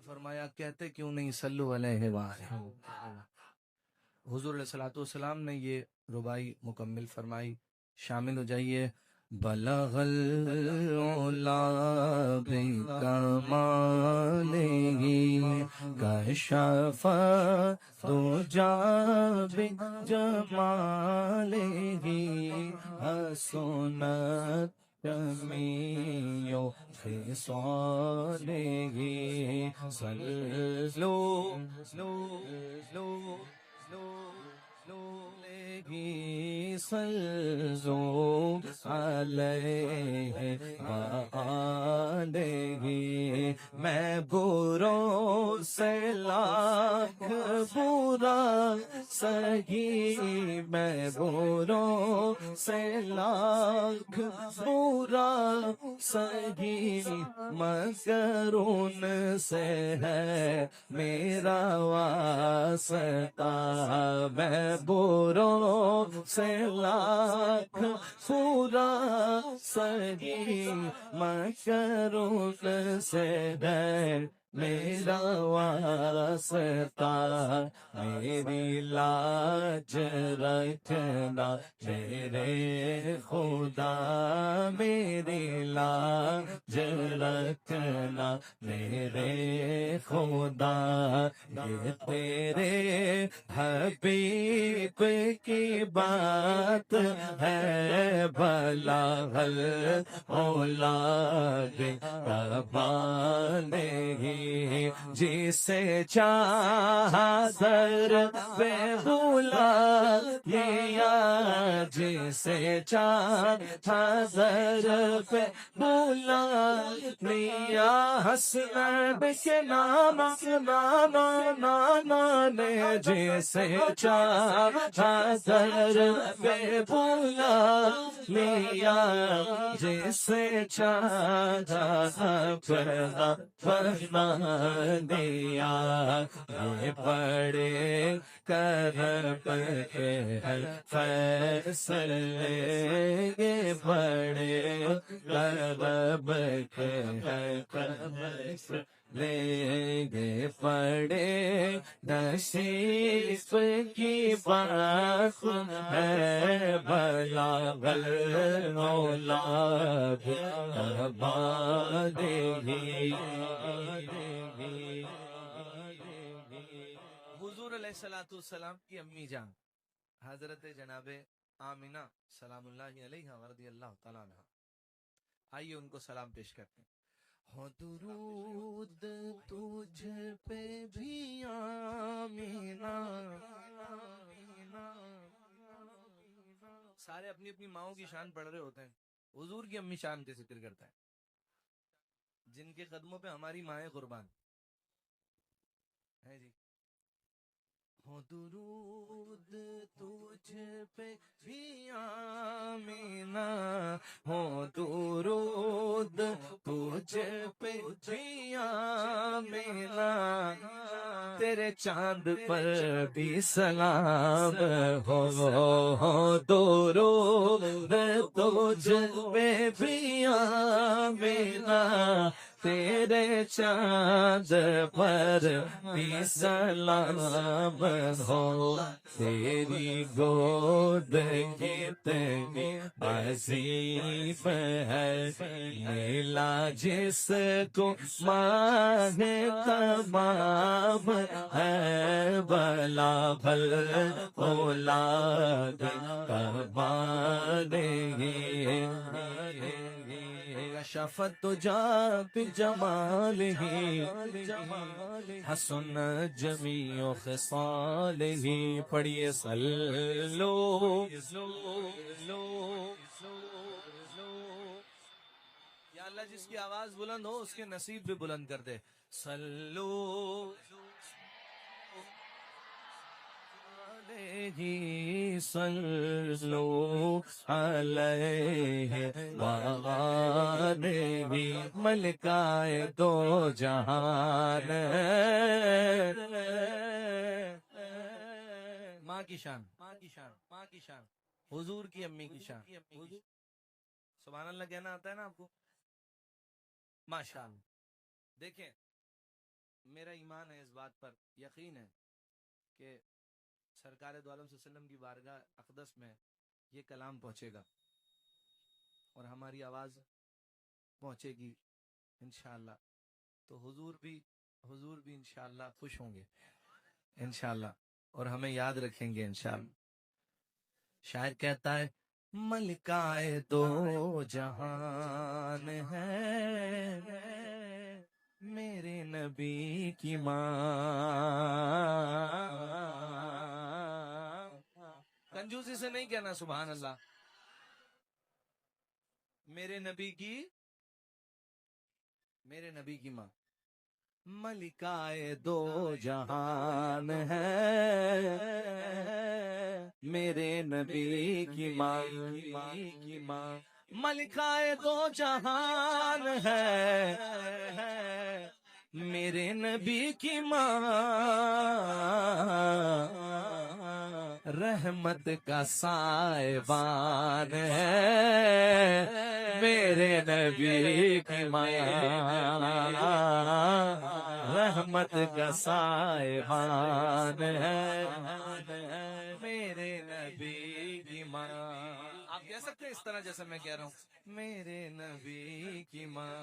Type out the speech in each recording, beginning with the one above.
فرمایا کہتے کیوں نہیں صلو علیہ وآلہ۔ حضور علیہ الصلوۃ والسلام نے یہ ربائی مکمل فرمائی، شامل ہو جائیے۔ بلغ العلا بکمالہ کشف الدجی بجمالہ حسنت جمیع خصالہ صلو صلو علیہ وآلہ۔ میں بروں سے لاکھ برا سہی، میں بروں سے لاکھ برا سہی، مگر ان سے ہے میرا واسطہ۔ میں بروں سے لاکھ برا سہی، مگر ان سے ہے میرا واسطہ۔ میری لاج رکھنا میرے خدا، میری لاج رکھنا میرے خدا۔ یہ تیرے حبیب کی بات ہے، بلغ العلا بکمالہ۔ جسے چاہا در پہ بلا لیا، جسے چاہا در پہ بلا لیا، حسنین کے نام نانا نے جسے چاہا در پہ بلا لیا، جسے چاہا فرما دیا۔ یہ بڑے کرب کے فیصلے، یہ بڑے کرب کے فیصلے، یہ بڑے نصیب کی بات ہے، بلغ العلا بکمالہ۔ حضور علیہ الصلوۃ والسلام کی امی جان حضرت جناب آمنہ سلام اللہ علیہ ورضی اللہ تعالیٰ عنہ، آئیے ان کو سلام پیش کرتے ہیں۔ ہو درود تجھ پہ بھی آمینہ، سارے اپنی اپنی ماؤں کی شان پڑھ رہے ہوتے ہیں، حضور کی امی شان کے ذکر کرتا ہے، جن کے قدموں پہ ہماری مائیں قربان ہے جی۔ ہو درود تجھ پہ بھی آمینہ، ہو درود تجھ پہ بھی آمینہ، تیرے چاند پر بھی سلام ہو درود تجھ پہ بھی آمینہ، تیرے چاند پر بھی سلام ہو، تیری گود کتنی عظیم ہے، ملا جس کو ماہ تمام ہے، بلغ العلا بکمالہ۔ کشفت الدجی بجمالہ حسن جمیع خصالہ۔ پڑھیے صلو یا اللہ، جس کی آواز بلند ہو اس کے نصیب بھی بلند کر دے۔ صلو صلو علیہ وآلہ، ملکائے دو جہان، ماں کی شان، ماں کی شان، ماں کی شان، حضور کی امی کی شان۔ سبحان اللہ کہنا آتا ہے نا آپ کو؟ ماشاءاللہ۔ دیکھیں میرا ایمان ہے، اس بات پر یقین ہے کہ سرکار دو عالم صلی اللہ علیہ وسلم کی بارگاہ اقدس میں یہ کلام پہنچے گا اور ہماری آواز پہنچے گی انشاءاللہ. تو حضور بھی انشاءاللہ خوش ہوں گے انشاءاللہ، اور ہمیں یاد رکھیں گے انشاءاللہ. شاعر کہتا ہے ملکہ دو جہان ہے میرے نبی کی ماں. کنجوسی سے نہیں کہنا سبحان اللہ. میرے نبی کی ماں ملکہ دو جہان ہے میرے نبی کی ماں. ملکہ دو جہان ہے میرے نبی کی ماں. رحمت کا سائبان ہے میرے نبی کی ماں. رحمت کا سائبان ہے میرے نبی کی ماں. آپ کہہ سکتے ہیں اس طرح جیسے میں کہہ رہا ہوں، میرے نبی کی ماں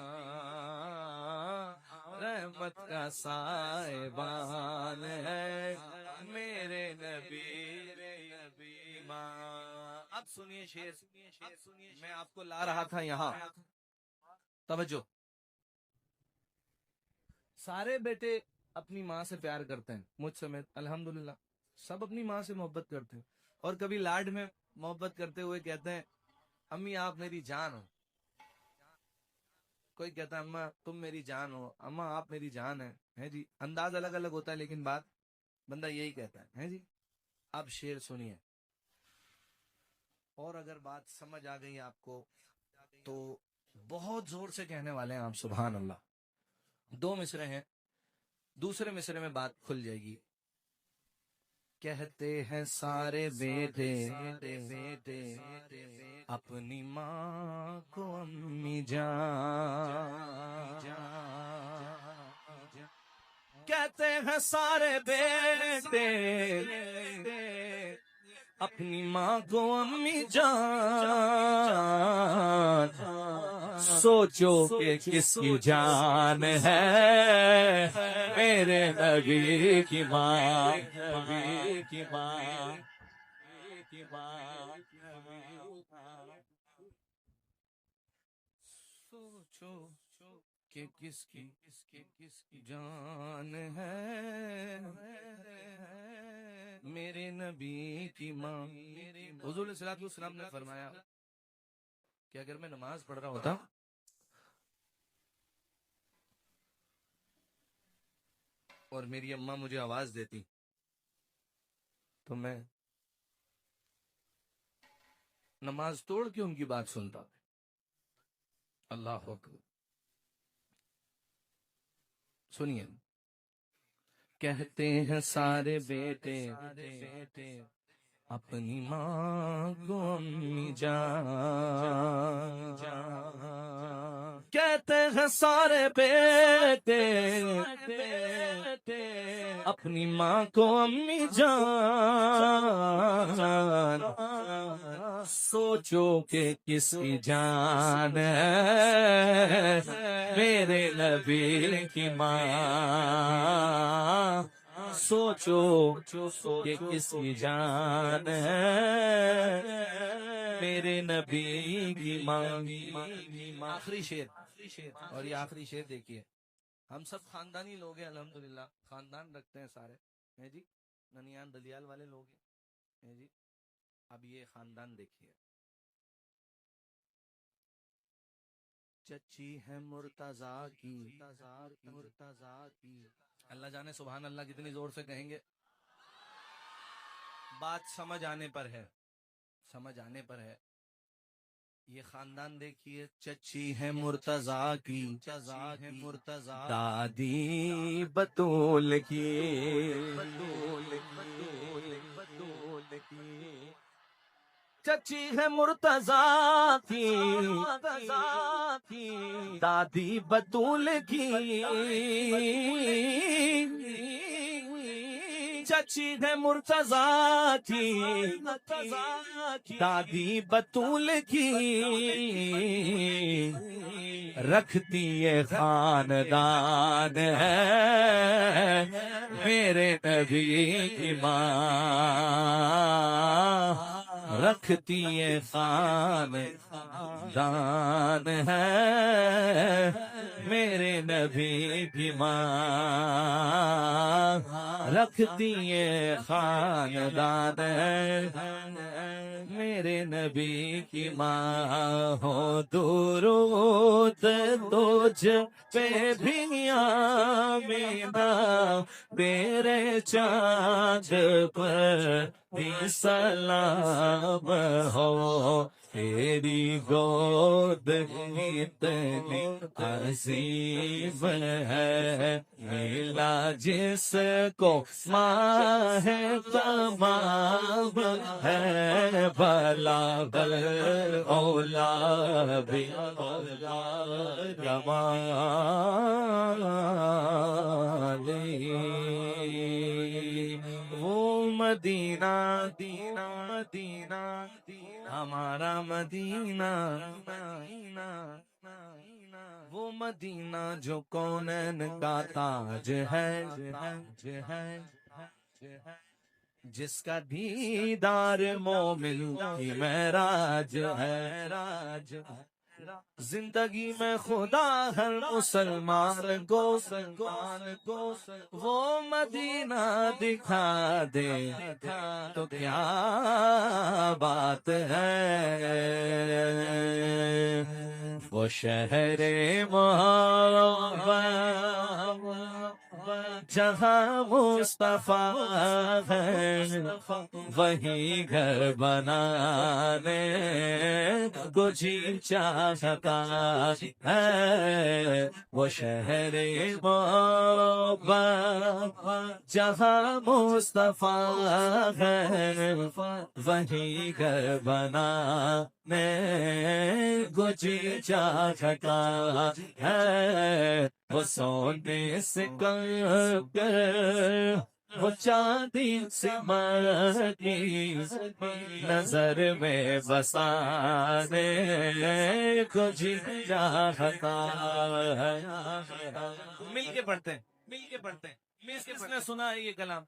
رحمت کا سائبان ہے میرے نبی ماں. اب سنیے شعر، میں آپ کو لا رہا تھا یہاں، توجہ. سارے بیٹے اپنی ماں سے پیار کرتے ہیں، مجھ سمیت الحمدللہ سب اپنی ماں سے محبت کرتے ہیں، اور کبھی لاڈ میں محبت کرتے ہوئے کہتے ہیں امی آپ میری جان ہو. کوئی کہتا ہے اماں تم میری جان ہو، اماں آپ میری جان ہے جی. انداز الگ الگ ہوتا ہے لیکن بات بندہ یہی کہتا ہے جی. اب شعر سنیے، اور اگر بات سمجھ آ گئی آپ کو تو بہت زور سے کہنے والے ہیں آپ سبحان اللہ. 2 مصرے ہیں، دوسرے مصرے میں بات کھل جائے گی. کہتے ہیں سارے بیٹے اپنی ماں کو امی جان. کہتے ہیں سارے بیٹے اپنی ماں کو امی جان. سوچو کہ کس کی جان ہے میرے نبی کی ماں. سوچو کہ کس کی جان ہے میرے نبی کی ماں. حضور علیہ الصلوۃ والسلام نے فرمایا کہ اگر میں نماز پڑھ رہا ہوتا اور میری اماں مجھے آواز دیتی تو میں نماز توڑ کے ان کی بات سنتا. اللہ اکبر. سنیے، کہتے ہیں سارے بیٹے اپنی ماں کو امی جان. کہتے ہیں سارے بیٹے اپنی ماں کو امی جان. سوچو کہ کس کی جان ہے میرے نبی کی ماں. سوچو کہ کس کی جان ہے میرے نبی کی ماں. آخری شعر، اور یہ آخری شعر دیکھیے. ہم سب خاندانی لوگ ہیں الحمدللہ، خاندان رکھتے ہیں سارے ہیں جی، ننیان دلیال والے لوگ ہیں جی. اب یہ خاندان دیکھیے. چچی ہے مرتضیٰ کی، اللہ جانے سبحان اللہ کتنی زور سے کہیں گے. بات سمجھ آنے پر ہے. یہ خاندان دیکھیے. چچی ہے مرتضیٰ کی، دادی بطول کی، چچی ہے مرتضیٰ کی، دادی بطول کی. چچی ہے مرتضیٰ کی، دادی بطول کی، رکھتی یہ خاندان ہے میرے نبی کی ماں، رکھتی یہ خاندان ہے میرے نبی کی ماں، رکھتی یہ خاندان ہے میرے نبی کی ماں، ہو درود تجھ پہ بھی آمینہ، تیرے چاند پر بھی سلام ہو، تیری گود اتنی عظیم ہے، ملا جس کو ماہ تمام ہے، بلاغ اولا بھی جمالی، وہ مدینہ دینا مدینہ ہمارا مدینہ، وہ مدینہ جو کونین کا تاج ہے، جس کا دیدار مومن کی معراج ہے، زندگی میں خدا ہر مسلمان کو وہ مدینہ دکھا دے تو کیا بات ہے، وہ شہر محبت جہاں مصطفیٰ ہے، وہی گھر بنانے کو جی چاہتا ہے، وہ شہر محبت جہاں مصطفیٰ ہے، وہی گھر بنانے کو جی چاہتا ہے، وہ سونے سے کر وہ چاندی سے مٹی نظر میں بسانے کو جی چاہتا ہے۔ مل کے پڑھتے ہیں، کس نے سنا ہے یہ کلام؟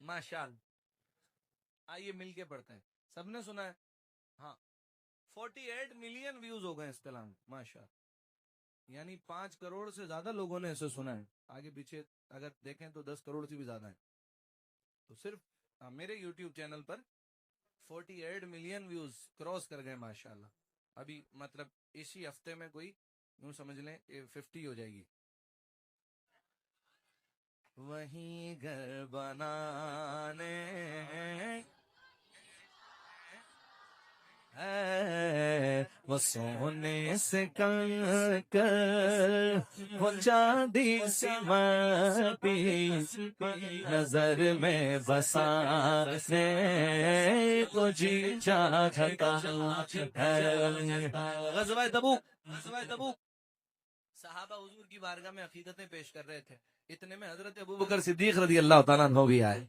ماشاءاللہ، آئیے مل کے پڑھتے ہیں، سب نے سنا ہے؟ ہاں، 48 ملین ویوز ہو گئے اس کلام، ماشاءاللہ، یعنی 5 کروڑ سے زیادہ لوگوں نے اسے سنا ہے، آگے پیچھے اگر دیکھیں تو 10 کروڑ سے بھی زیادہ ہے، تو صرف میرے یوٹیوب چینل پر 48 ملین ویوز کراس کر گئے ماشاءاللہ، ابھی مطلب اسی ہفتے میں کوئی یوں سمجھ لیں 50 ہو جائے گی۔ وہیں گھر بنانے وہ سونے سے کر وہ چاندی سی مٹی نظر میں بسانے کو جی چاہتا ہے۔ غزوہ تبوک صحابہ حضور کی بارگاہ میں عقیدتیں پیش کر رہے تھے، اتنے میں حضرت ابوبکر صدیق رضی اللہ تعالیٰ عنہ بھی آئے،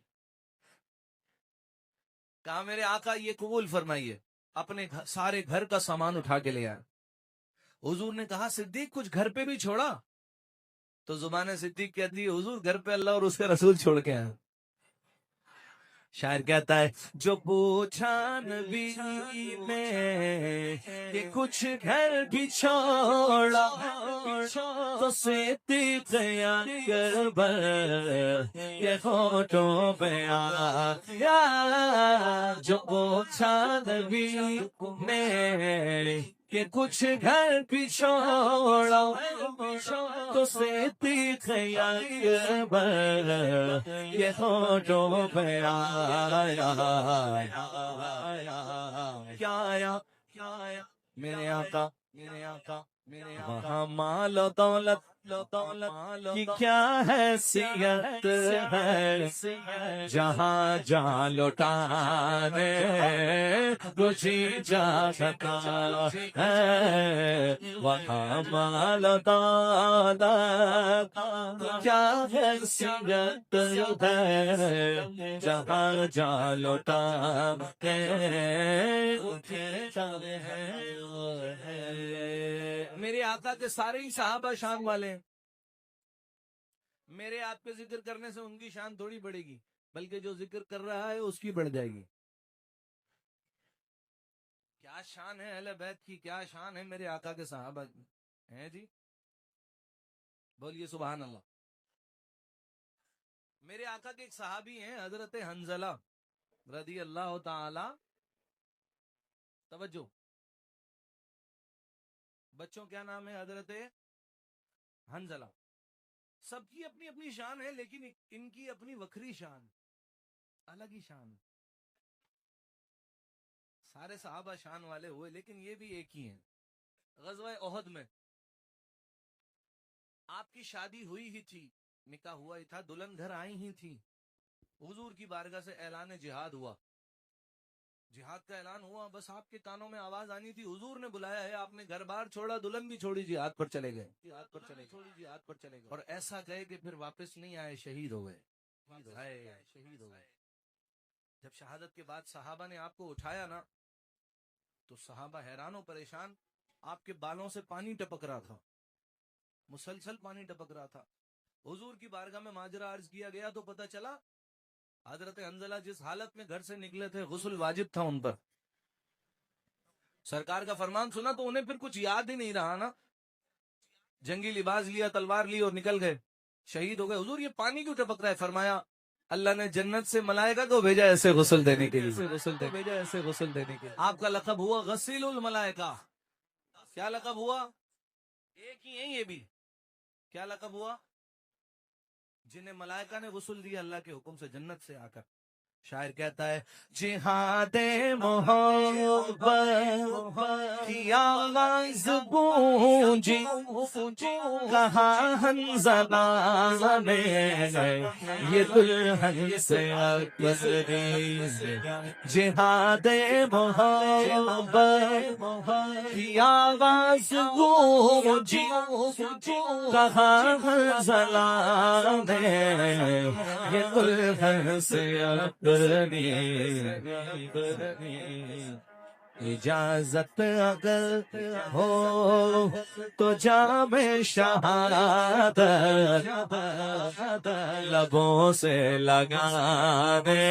کہا میرے آقا یہ قبول فرمائیے، اپنے سارے گھر کا سامان اٹھا کے لے آئے۔ حضور نے کہا صدیق کچھ گھر پہ بھی چھوڑا؟ تو زبان صدیق کہتی ہے حضور گھر پہ اللہ اور اس کے رسول چھوڑ کے آئے۔ شاعر کہتا ہے جو پوچھا نبی نے کہ کچھ گھر بھی چھوڑا تو صدیق اکبر یہ ہوٹوں پہ آیا، جو پوچھا نبی نے کہ کچھ گھر بھی چھوڑا تو صدیق اکبر یہ ہوٹوں پہ آیا، کیا آیا میرے آقا وہاں مال و دولت کی کیا حیثیت ہے جہاں جہاں لوٹانے تجھے جاتا ہے وہاں مال دولت کیا حیثیت ہے جہاں جہاں لوٹانے میرے آقا کے سارے ہی صحابہ شان والے ہیں. میرے آپ کے ذکر کرنے سے ان کی شان تھوڑی بڑھے گی بلکہ جو ذکر کر رہا ہے اس کی بڑھ جائے گی. کیا شان ہے اہل بیت کی, کیا شان ہے میرے آقا کے صحابہ کی ہیں جی. بولیے سبحان اللہ. میرے آقا کے ایک صحابی ہیں حضرت حنزلہ رضی اللہ تعالی. توجہ بچوں کیا نام ہے؟ حضرت حنزلہ. سب کی اپنی اپنی شان ہے لیکن ان کی اپنی وکری شان, الگ ہی شان. سارے صحابہ شان والے ہوئے لیکن یہ بھی ایک ہی ہیں. غزوہ احد میں آپ کی شادی ہوئی ہی تھی, نکاح ہوا ہی تھا, دلہن گھر آئی ہی تھی. حضور کی بارگاہ سے اعلان جہاد ہوا, جہاد کا اعلان ہوا, بس آپ کے کانوں میں آواز آنی تھی حضور نے بلایا ہے. آپ نے گھر بار چھوڑا, دلہن بھی چھوڑی, جہاد پر چلے گئے. اور ایسا گئے کہ پھر واپس نہیں آئے, شہید ہو گئے. شہید ہو گئے. جب شہادت کے بعد صحابہ نے آپ کو اٹھایا نا تو صحابہ حیران و پریشان. آپ کے بالوں سے پانی ٹپک رہا تھا, مسلسل پانی ٹپک رہا تھا. حضور کی بارگاہ میں ماجرا عرض کیا گیا تو پتہ چلا حضرت حنزلہ جس حالت میں گھر سے نکلے تھے غسل واجب تھا ان پر. سرکار کا فرمان سنا تو انہیں پھر کچھ یاد ہی نہیں رہا نا, جنگی لباس لیا, تلوار لی اور نکل گئے, شہید ہو گئے. حضور یہ پانی کیوں ٹپک رہا ہے؟ فرمایا اللہ نے جنت سے ملائکہ کو بھیجا ایسے غسل دینے کے لیے. آپ کا لقب ہوا غسیل الملائکہ. کیا لقب ہوا؟ ایک ہی ہیں یہ بھی. کیا لقب ہوا؟ جنہیں ملائکہ نے غسل دیا اللہ کے حکم سے جنت سے آ کر. شاعر کہتا ہے جہاد محبت کی آواز گونجی, کہاں حنزلہ نے یہ دلہن سے اکبری. جہاد محبت کی آواز گونجی, کہاں حنزلہ نے یہ دلہن سے اکبری. اجازت اگر ہو تو جام شہادت لبوں سے لگانے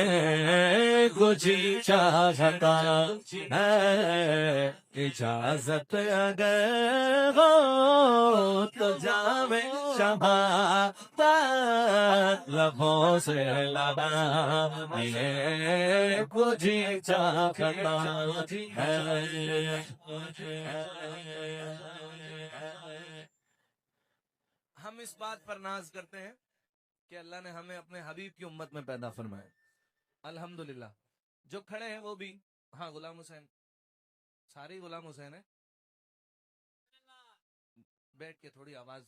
کو جی چاہتا ہے. اجازت اگر ہو تو جام شہادت لبوں سے لگانے کو جی چاہتا ہے. ہم اس بات پر ناز کرتے ہیں کہ اللہ نے ہمیں اپنے حبیب کی امت میں پیدا فرمایا. الحمدللہ. جو کھڑے ہیں وہ بھی, ہاں غلام حسین, سارے غلام حسین ہیں. بیٹھ کے تھوڑی آواز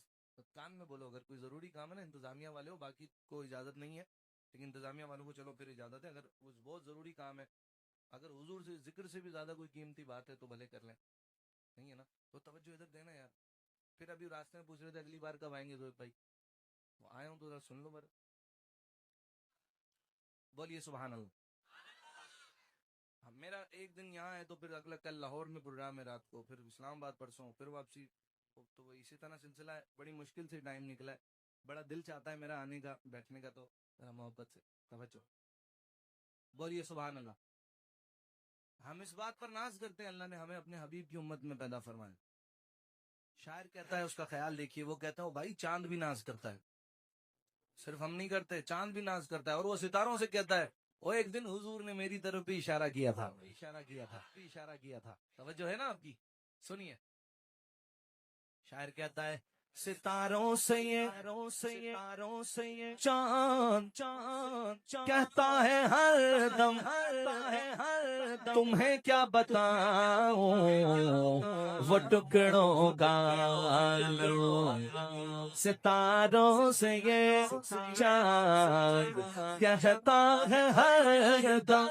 کان میں بولو, اگر کوئی ضروری کام ہے نا انتظامیہ والے ہو, باقی کو اجازت نہیں ہے لیکن انتظامیہ والوں کو چلو پھر اجازت ہے. اگر بہت ضروری کام ہے, اگر حضور سے ذکر سے بھی زیادہ کوئی قیمتی بات ہے تو بھلے کر لیں, نہیں ہے نا تو توجہ ادھر دینا یار. پھر ابھی راستے میں پوچھ رہے تھے اگلی بار کب آئیں گے زوید بھائی, وہ آئے ہوں تو ذرا سن لو بر. بولیے سبحان اللہ. میرا ایک دن یہاں ہے تو پھر اگلا کل لاہور میں پروگرام ہے رات کو, پھر اسلام آباد پرسوں, پھر واپسی. تو وہ اسی طرح سلسلہ ہے, بڑی مشکل سے ٹائم نکلا ہے. بڑا دل چاہتا ہے میرا آنے کا, بیٹھنے کا, تو ذرا محبت سے توجہ. بولیے سبحان اللہ. ہم اس بات پر ناز کرتے ہیں اللہ نے ہمیں اپنے حبیب کی امت میں پیدا فرمایا. شاعر کہتا ہے, اس کا خیال دیکھیے, وہ کہتا ہے بھائی چاند بھی ناز کرتا ہے, صرف ہم نہیں کرتے, چاند بھی ناز کرتا ہے. اور وہ ستاروں سے کہتا ہے وہ ایک دن حضور نے میری طرف بھی اشارہ کیا تھا. توجہ ہے نا آپ کی, سنیے. شاعر کہتا ہے ستاروں سے یہ چاند کہتا ہے ہر دم تمہیں کیا بتاؤں وہ ٹکڑوں کا ستاروں سے یہ چاند کہتا ہے ہر دم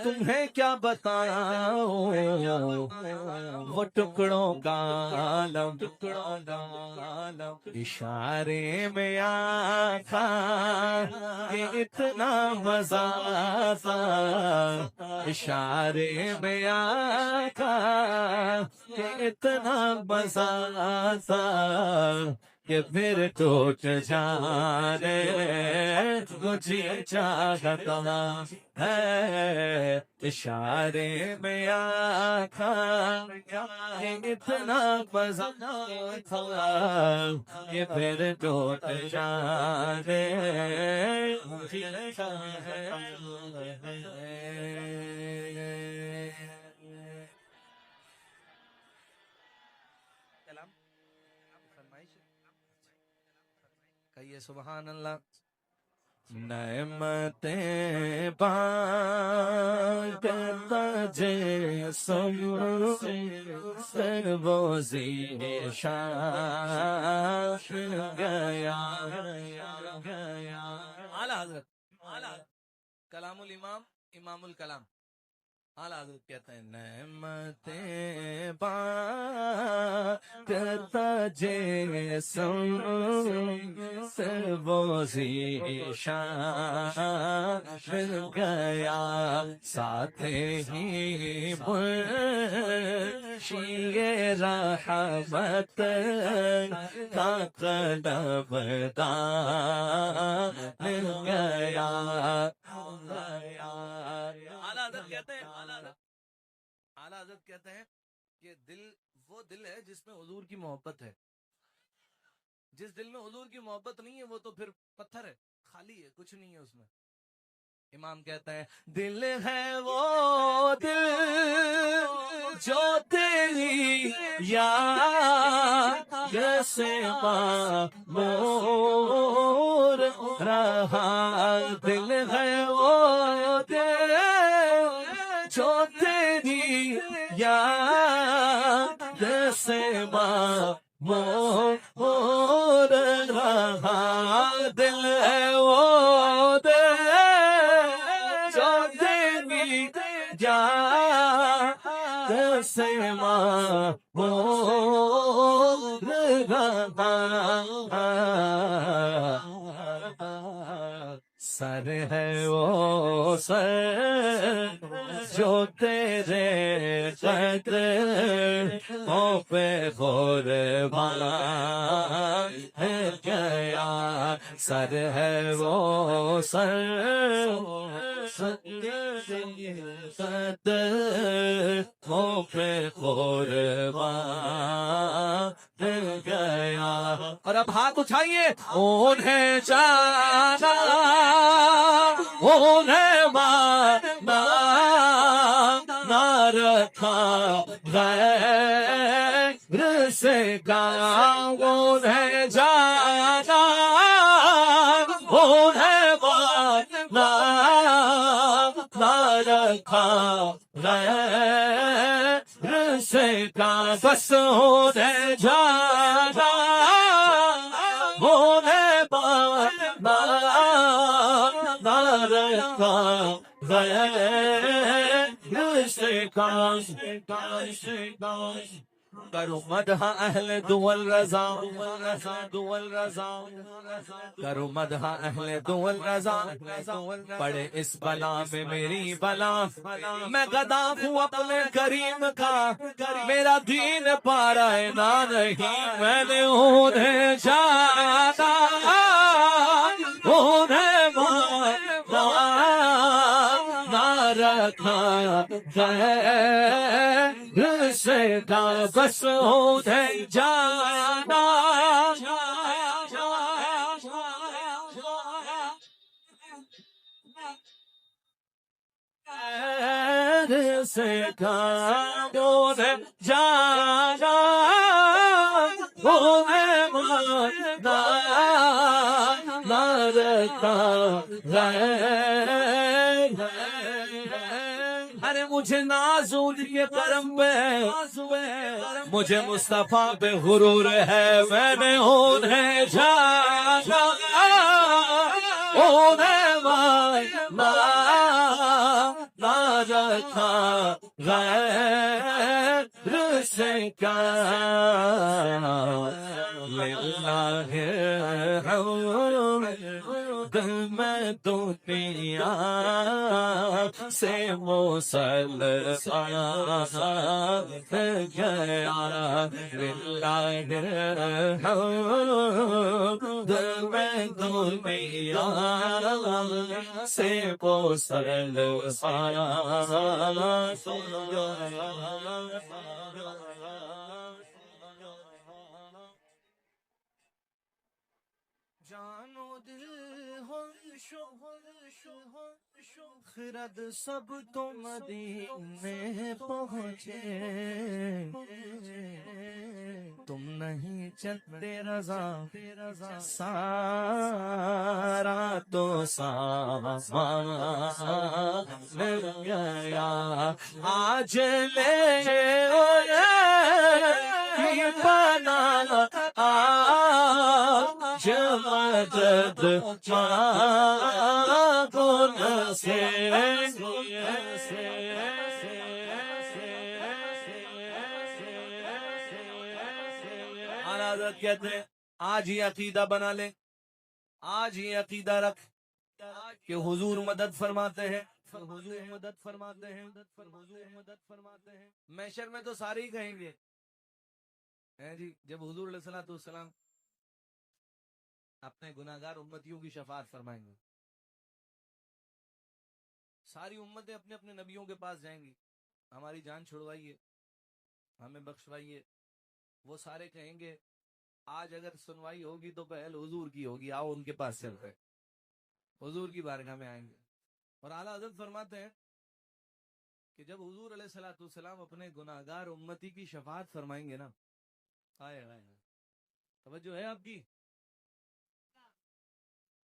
تمہیں کیا بتاؤں وہ ٹکڑوں کا عالم اشارے میں آقا کہ اتنا مزہ تھا اشارے میں آقا کہ اتنا مزہ تھا کہ پھر ٹوٹ جانے مجھے چاہتا ہے اشارے میں آقا کہ اتنا مزہ تھا کہ پھر ٹوٹ جانے مجھے کہیے سبحان اللہ نعمتیں بانٹتا جسم وہ ذیشان گیا اعلیٰ حضرت کلام الامام امام الکلام اعلیٰ حضرت کہتے ہیں نعمتیں بانٹتا جسم وہ ذیشان گیا ساتھ ہی منشی رحمت کا قلمدان گیا اعلیٰ حضرت کہتے ہیں کہ دل وہ دل ہے جس میں حضور کی محبت ہے جس دل میں حضور کی محبت نہیں ہے وہ تو پھر پتھر ہے خالی ہے کچھ نہیں ہے اس میں امام کہتا ہے دل ہے وہ دل جو تیری یاد سے معمور رہا دل ہے وہ دل جو تیری یاد سے معمور رہا دل ہے وہ دل جو تیری یاد سے معمور رہا سر ہے وہ سر جو تیرے قدموں پہ قربان گیا سر ہے وہ سر قدموں پہ قربان گیا اور اب ہاتھ اٹھائیے انہیں جانا انہیں مانا نہ رکھا غیر سے گاؤں انہیں جانا انہیں مانا نہ رکھا غیر سے گاؤں بس انہیں جانا انہیں مانا نہ رکھا کرو مدح اہل دول رضا کرو مدح اہل دول رضا پڑے اس بلا میں میری بلا میں گدا ہوں اپنے کریم کا میرا دین پارا ہے نہ نہیں میں نے انہیں جانا انہیں نہ رکھا غیر سے بس انہیں جانا غیر سے انہیں جانا انہیں رکھا ارے مجھے ناز ان کے کرم پہ مجھے مصطفیٰ پہ غرور ہے میں نے انہیں جانا انہیں مانا نہ رکھا غیر سے دل میں دنیا سے مسلسل گیا دل میں دنیا سے مسلسل جانو دل ہو خرد سب تو مدینے پہنچے تم نہیں چلتے رضا سارا تو سامان گیا آج لے بنا آج مدد مانگن سے حضرت کہتے ہیں آج ہی عقیدہ بنا لیں آج ہی عقیدہ رکھ کہ حضور مدد فرماتے ہیں حضور مدد فرماتے ہیں حضور مدد فرماتے ہیں محشر میں تو سارے ہی کہیں گے جی جب حضور علیہ السلام اپنے گناہگار امتیوں کی شفاعت فرمائیں گے ساری امتیں اپنے اپنے نبیوں کے پاس جائیں گی ہماری جان چھڑوائیے ہمیں بخشوائیے وہ سارے کہیں گے آج اگر سنوائی ہوگی تو پہل حضور کی ہوگی آؤ ان کے پاس چلتے حضور کی بارگاہ میں آئیں گے اور اعلیٰ حضرت فرماتے ہیں کہ جب حضور علیہ السلام اپنے گناہگار امتی کی شفاعت فرمائیں گے نا توجہ ہے آپ کی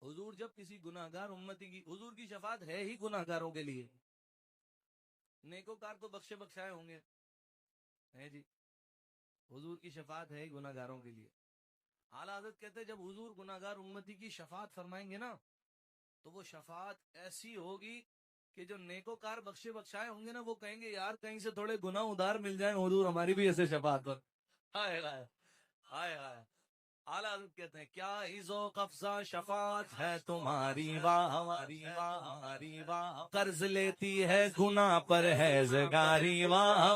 حضور جب کسی گناہگار امتی کی حضور کی شفاعت ہے ہی گناہگاروں کے لیے نیکوکار تو بخشے بخشائے ہوں گے جی حضور کی شفاعت ہے ہی گناہگاروں کے لیے اعلیٰ حضرت کہتے ہیں جب حضور گناہگار امتی کی شفاعت فرمائیں گے نا تو وہ شفاعت ایسی ہوگی کہ جو نیکوکار بخشے بخشائے ہوں گے نا وہ کہیں گے یار کہیں سے تھوڑے گناہ ادھار مل جائیں حضور ہماری بھی ایسے شفاعت پر ہائے ہائے ہائے ہائے اعلیٰ حضرت کہتے ہیں کیا عزو قفزہ شفاعت ہے تمہاری واہ ہماری واہ قرض لیتی ہے گناہ پر ہے زگاری واہ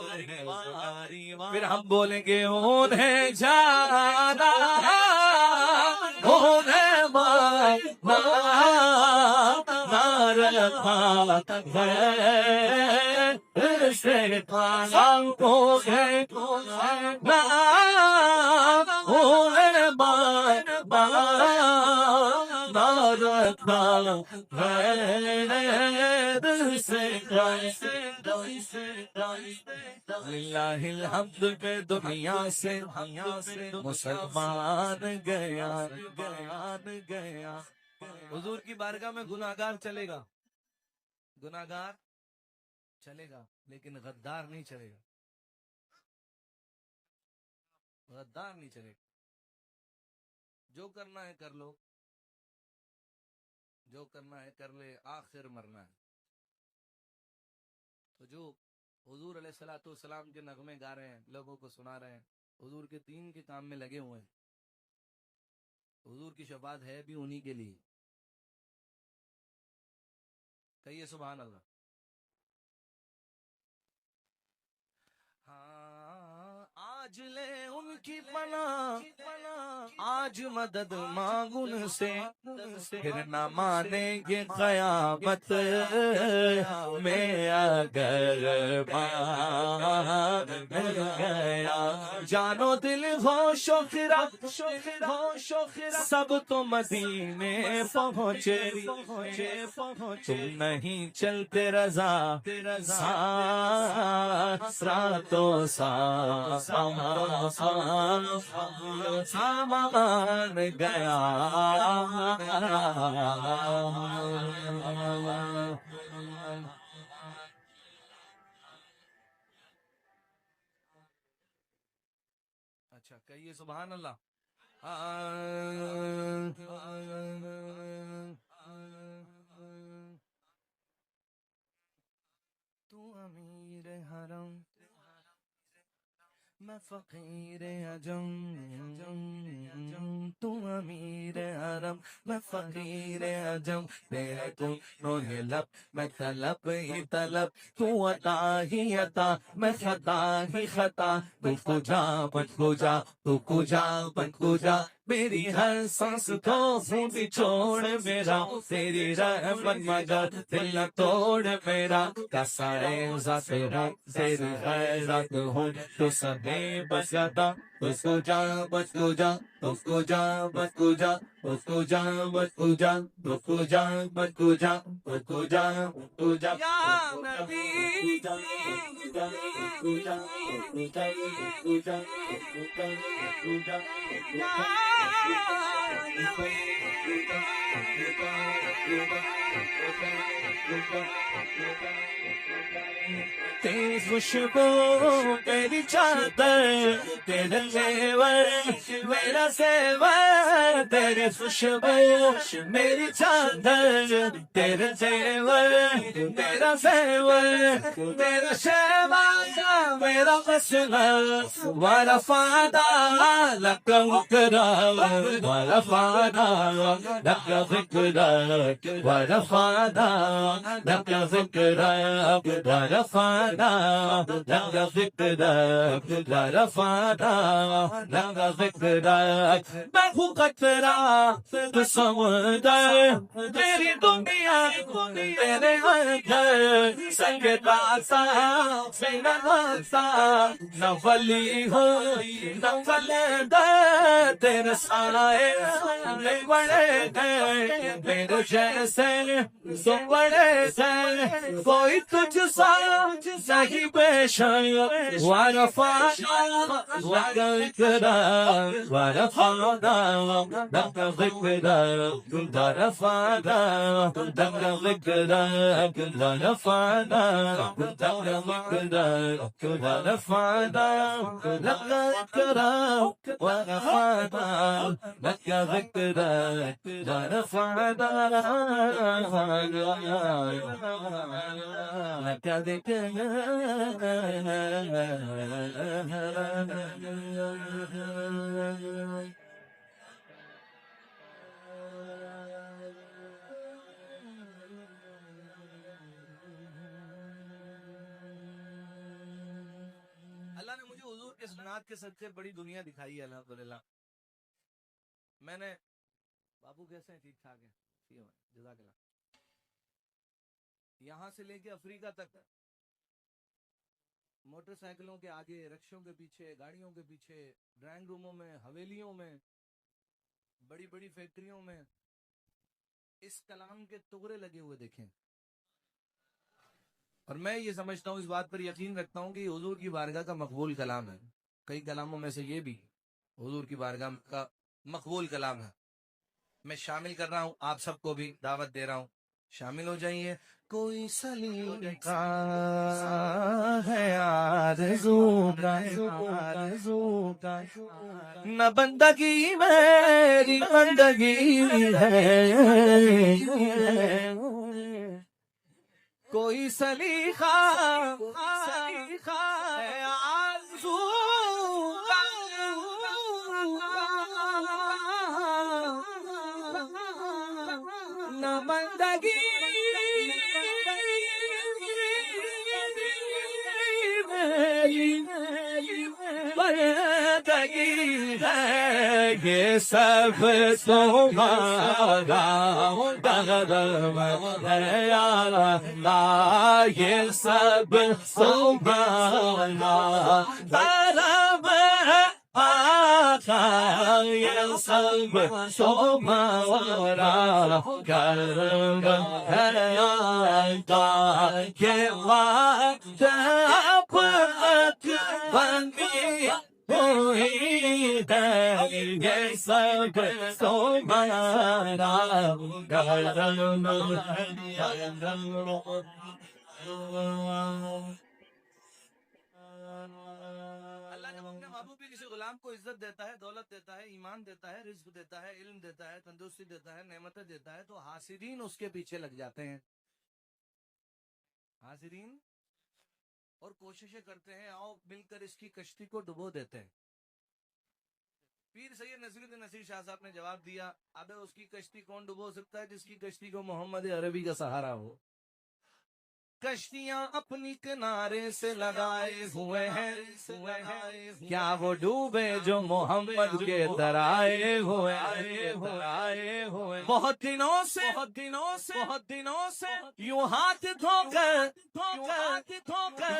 پھر ہم بولیں گے انہیں جانا انہیں مانا رکھا سے للہ الحمد پہ دنیا سے مسلمان گیا حضور کی بارگاہ میں گناہگار چلے گا گناہگار چلے گا لیکن غدار نہیں چلے گا غدار نہیں چلے گا جو کرنا ہے کر لو جو کرنا ہے کر لے آخر مرنا ہے تو جو حضور علیہ السلام کے نغمے گا رہے ہیں لوگوں کو سنا رہے ہیں حضور کے دین کے کام میں لگے ہوئے ہیں حضور کی شفاعت ہے بھی انہی کے لیے کہیے سبحان اللہ آج لے ان کی پناہ آج مدد مانگن سے پھر نہ مانیں گے قیامت میں اگر مان گیا جانو دل ہو شوخرا سب تو مدینے پہنچے تم نہیں چلتے رضا راتوں سامان گیا اچھا کہیے سبحان اللہ. تو امیر حرم میں فقیر عجم, تو امیر حرم میں فقیر عجم, تیرے دونوں یہ لب میں طلب ہی طلب, تو عطا ہی عطا میں خطا ہی خطا, تو کجا بن کجا, تو کجا بن کجا, میری ہر سانس تو بھی چھوڑ میرا, تیری رحمت مگر دل نہ توڑ میرا, کسائے ذات ہوں تیری غیرت ہوں, تو سبھی بس جاتا اس کو جا بس کو جا, اس کو جا بس کو جا, اس کو جا بس کو جا, اس کو جا بس کو جا, اس کو جا بس کو جا, یا نبی تیری خوشبو تیری چادر تیرے زیور میرا زیور, تیری خوشبو میری چادر تیرے زیور میرا زیور, تیرا شیوا میرا مسئلہ, والا فادا لکا وکرا, والا فادا لکا وکرا, والا فادا لکا وکرا, والا فادا لکا وکرا, والا فادا لکا وکرا, میں ہوں قطرہ تو سمندر, تیری دنیا تیرے گھر, سنگ داسا میرا ناسا, نہ ولی ہو نہ فلندر, تیرے سائے بڑے گئے میرے جیسے سو بڑے گئے, کوئی تجھ سا نہیں بے شک, والا فادا والا ذکرہ, والا فادا والا ذکرہ, والا فادا والا ذکرہ, والا فادا والا ذکرہ, والا فادا والا ذکرہ, والا فادا والا ذکرہ, والا فادا والا ذکرہ. اللہ نے مجھے حضور کے سنات کے صدقے بڑی دنیا دکھائی ہے الحمدللہ. میں نے بابو کیسے ہیں, ٹھیک ٹھاک ہے, جزاک اللہ. یہاں سے لے کے افریقہ تک موٹر سائیکلوں کے آگے, رکشوں کے پیچھے, گاڑیوں کے پیچھے, ڈرائنگ روموں میں, حویلیوں میں, بڑی بڑی فیکٹریوں میں اس کلام کے ٹکڑے لگے ہوئے دیکھیں. اور میں یہ سمجھتا ہوں, اس بات پر یقین رکھتا ہوں کہ حضور کی بارگاہ کا مقبول کلام ہے. کئی کلاموں میں سے یہ بھی حضور کی بارگاہ کا مقبول کلام ہے. میں شامل کر رہا ہوں, آپ سب کو بھی دعوت دے رہا ہوں, شامل ہو جائیے. کوئی سلیقہ ہے آرزو کا, نہ بندگی میری بندگی ہے, کوئی سلیقہ ہے آرزو کا, نہ بندگی بندگی ہے, یہ سب تمہارا کرم ہے یا اللہ, یہ سب تمہارا کرم ہے آقا, یہ سب تمہارا کرم ہے آقا, یہ وقت اپنت بندی ہوئی ہے, یہ سب تمہارا کرم اللہ جب اپنے محبوب بھی کسی غلام کو عزت دیتا ہے، دولت دیتا ہے، ایمان دیتا ہے، رزق دیتا ہے، علم دیتا ہے، تندرستی دیتا ہے، نعمتیں دیتا ہے، تو حاسدین اس کے پیچھے لگ جاتے ہیں، حاسدین، اور کوششیں کرتے ہیں آؤ مل کر اس کی کشتی کو ڈبو دیتے ہیں۔ پیر سید نصیر الدین نصیر شاہ صاحب نے جواب دیا، ابے اس کی کشتی کون ڈبو سکتا ہے جس کی کشتی کو محمد عربی کا سہارا ہو۔ کشتیاں اپنی کنارے سے لگائے ہوئے ہیں، کیا وہ ڈوبے جو محمد کے درائے ہوئے بہت دنوں سے یوں ہاتھ دھو کر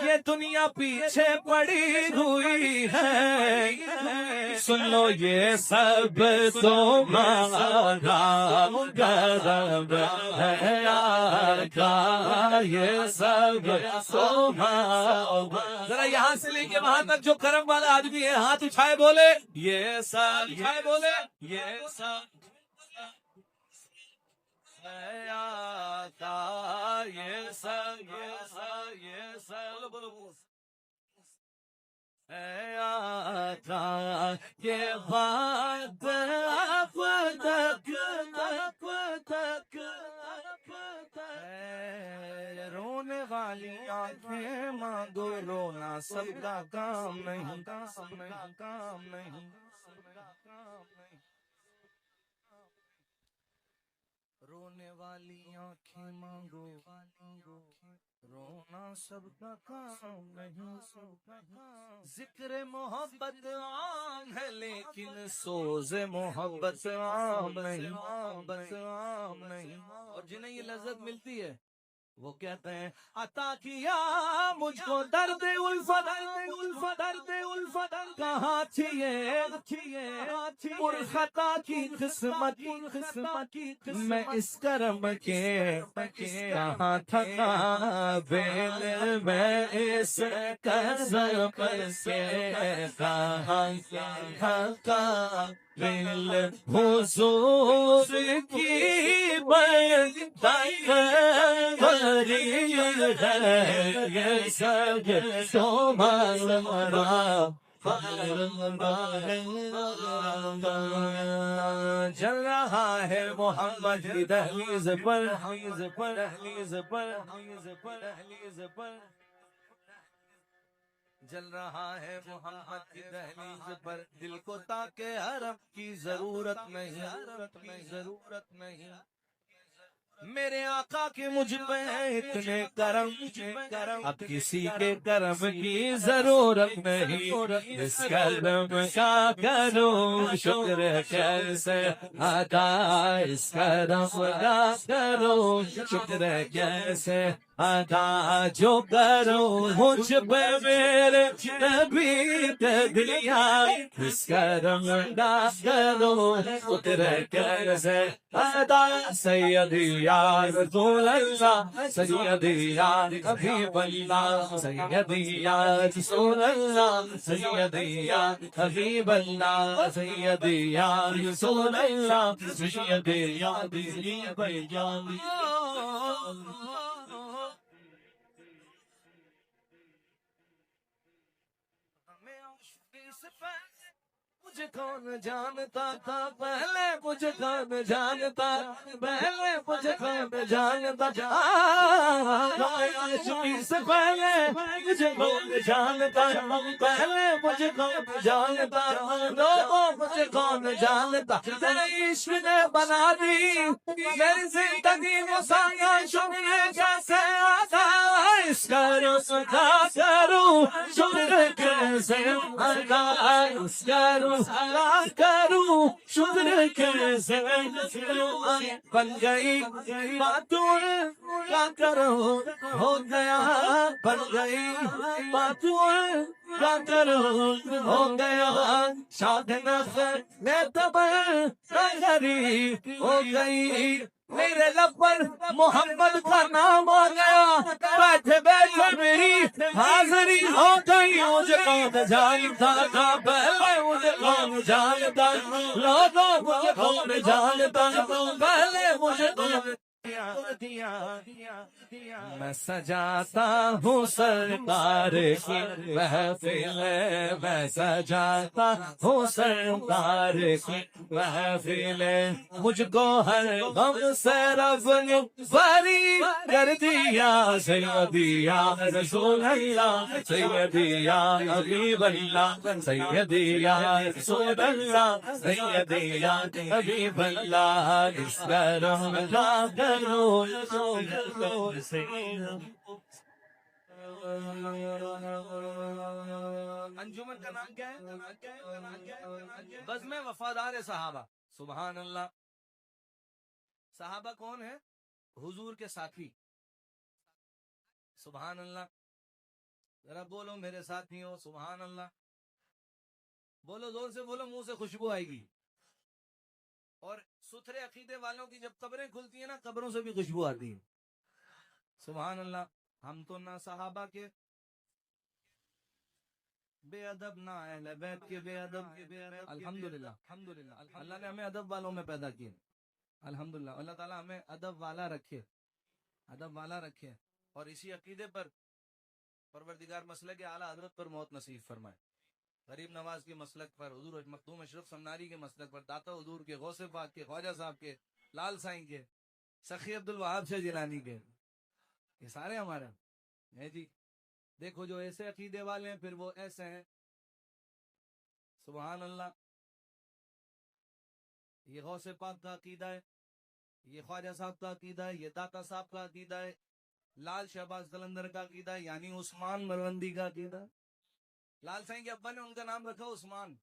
یہ دنیا پیچھے پڑی ہوئی ہے، سن لو یہ سب تمہارا کرم ہے آقا، یہ سب ذرا یہاں سے لے کے وہاں تک جو کرم والا آدمی ہے ہاتھ اٹھائے بولے یہ سب، اٹھائے بولے یہ سب ہے آقا، یہ سب بولو اے آقا، یہ بات اب تک رونے والی آنکھیں مانگو، رونا سب کا کام نہیں، کام نہیں، رونے والی آنکھیں مانگو، رونا سب کا کام نہیں، ذکر محبت عام ہے لیکن سوز محبت عام نہیں، اور جنہیں یہ لذت ملتی ہے وہ کہتے ہیں عطا کیا مجھ کو درد الفت، کہاں تھی یہ پرخطا کی قسمت، میں اس کرم کے کہاں تھا قابل، میں اس کرم سے کہاں تھا قابل، حضور کی بندگی ہے یہ سب تمہارا جل رہا ہے محمد کی دہلیز پر، جل رہا ہے محمد کی دہلیز پر، دل کو تاکہ حرم کی ضرورت نہیں، میرے آقا کے مجھ پہ اتنے کرم، اب کسی کے کرم کی ضرورت نہیں، اس کرم کا کروں شکر کیسے ادا، اس کرم کا کروں شکر کیسے ادا، جو کروں مجھ پہ میرے نبی دیا، اس کرم کا کروں شکر کیسے ادا، سیدی یا رسول اللہ، سیدی یا حبیب اللہ، سیدی یا رسول اللہ، سیدی یا حبیب اللہ، سیدی یا رسول اللہ، سیدی یا حبیب اللہ۔ مجھے کون جانتا تھا پہلے، مجھے کون جانتا پہلے، مجھے کون جانتا سے پہلے، مجھے کون جانتا پہلے، مجھے کون جانتا لوگوں، مجھے کون جانتا، تیرے عشق نے بنا دی میری زندگی مسایا، شکر کیسے آتا، اس کروں سکھا کروں شکر کیسے آتا، اس کروں کروں شکر کیسے بن گئی باتوں کا کرو ہو گیا، بن گئی باتوں کا کرو ہو گیا، شاد نخر میں تب غریب ہو گئی، میرے لب پر محمد کا نام آ گیا، بیٹھے بیٹھے میری حاضری ہو گئی. مجھے کون جانتا تھا پہلے، مجھے کون جانتا لوگوں، مجھے کون جانتا پہلے، مجھے کون میں سجاتا ہوں سرکار کی محفل، میں سجاتا ہوں سرکار کی محفل. مجھ کو ہر غم سے رب نے بری کر دیا. سیدی یا رسول اللہ، سیدی یا حبیب اللہ، سیدی یا رسول اللہ، سیدی یا حبیب اللہ. اس کرم کا انجمن کا نام کیا ہے؟ بس میں وفادار صحابہ. سبحان اللہ. صحابہ کون ہے؟ حضور کے ساتھی. سبحان اللہ. ذرا بولو میرے ساتھیوں، سبحان اللہ. بولو زور سے، بولو، منہ سے خوشبو آئے گی. اور ستھرے عقیدے والوں کی جب قبریں کھلتی ہیں نا، قبروں سے بھی خوشبو آتی ہے. سبحان اللہ. ہم تو نہ صحابہ کے بے ادب، نہ اہل بیت کے بے ادب. الحمدللہ الحمدللہ اللہ نے ہمیں ادب والوں میں پیدا کیے. الحمدللہ اللہ تعالیٰ ہمیں ادب والا رکھے، ادب والا رکھے. اور اسی عقیدے پر پروردگار مسلک اعلیٰ حضرت پر موت نصیب فرمائے. غریب نواز کے مسلک پر، حضور مخدوم اشرف سمناری کے مسلک پر، داتا حضور کے، غوث پاک کے، خواجہ صاحب کے، لال سائیں کے، سخی عبد الوہاب شاہ جیلانی کے، یہ سارے ہمارے ہیں جی. دیکھو جو ایسے عقیدے والے ہیں پھر وہ ایسے ہیں. سبحان اللہ. یہ غوث پاک کا عقیدہ ہے، یہ خواجہ صاحب کا عقیدہ ہے، یہ داتا صاحب کا عقیدہ ہے، لال شہباز قلندر کا عقیدہ ہے، یعنی عثمان مروندی کا عقیدہ. لال سائیں کے ابا نے ان کا نام رکھا عثمان،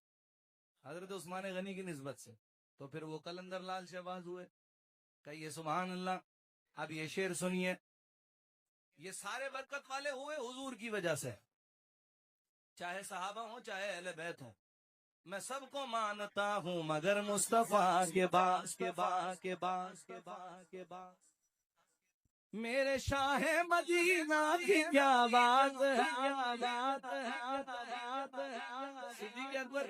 حضرت عثمان غنی کی نسبت سے، تو پھر وہ قلندر لال شہباز ہوئے. کہیے سبحان اللہ. اب یہ شعر سنیے. یہ سارے برکت والے ہوئے حضور کی وجہ سے، چاہے صحابہ ہوں چاہے اہل بیت ہوں. میں سب کو مانتا ہوں مگر مصطفیٰ کے باس کے باس کے باس کے باس کے باس. میرے شاہ مدینہ کی کیا بات ہے، کیا بات ہے. صدیق اکبر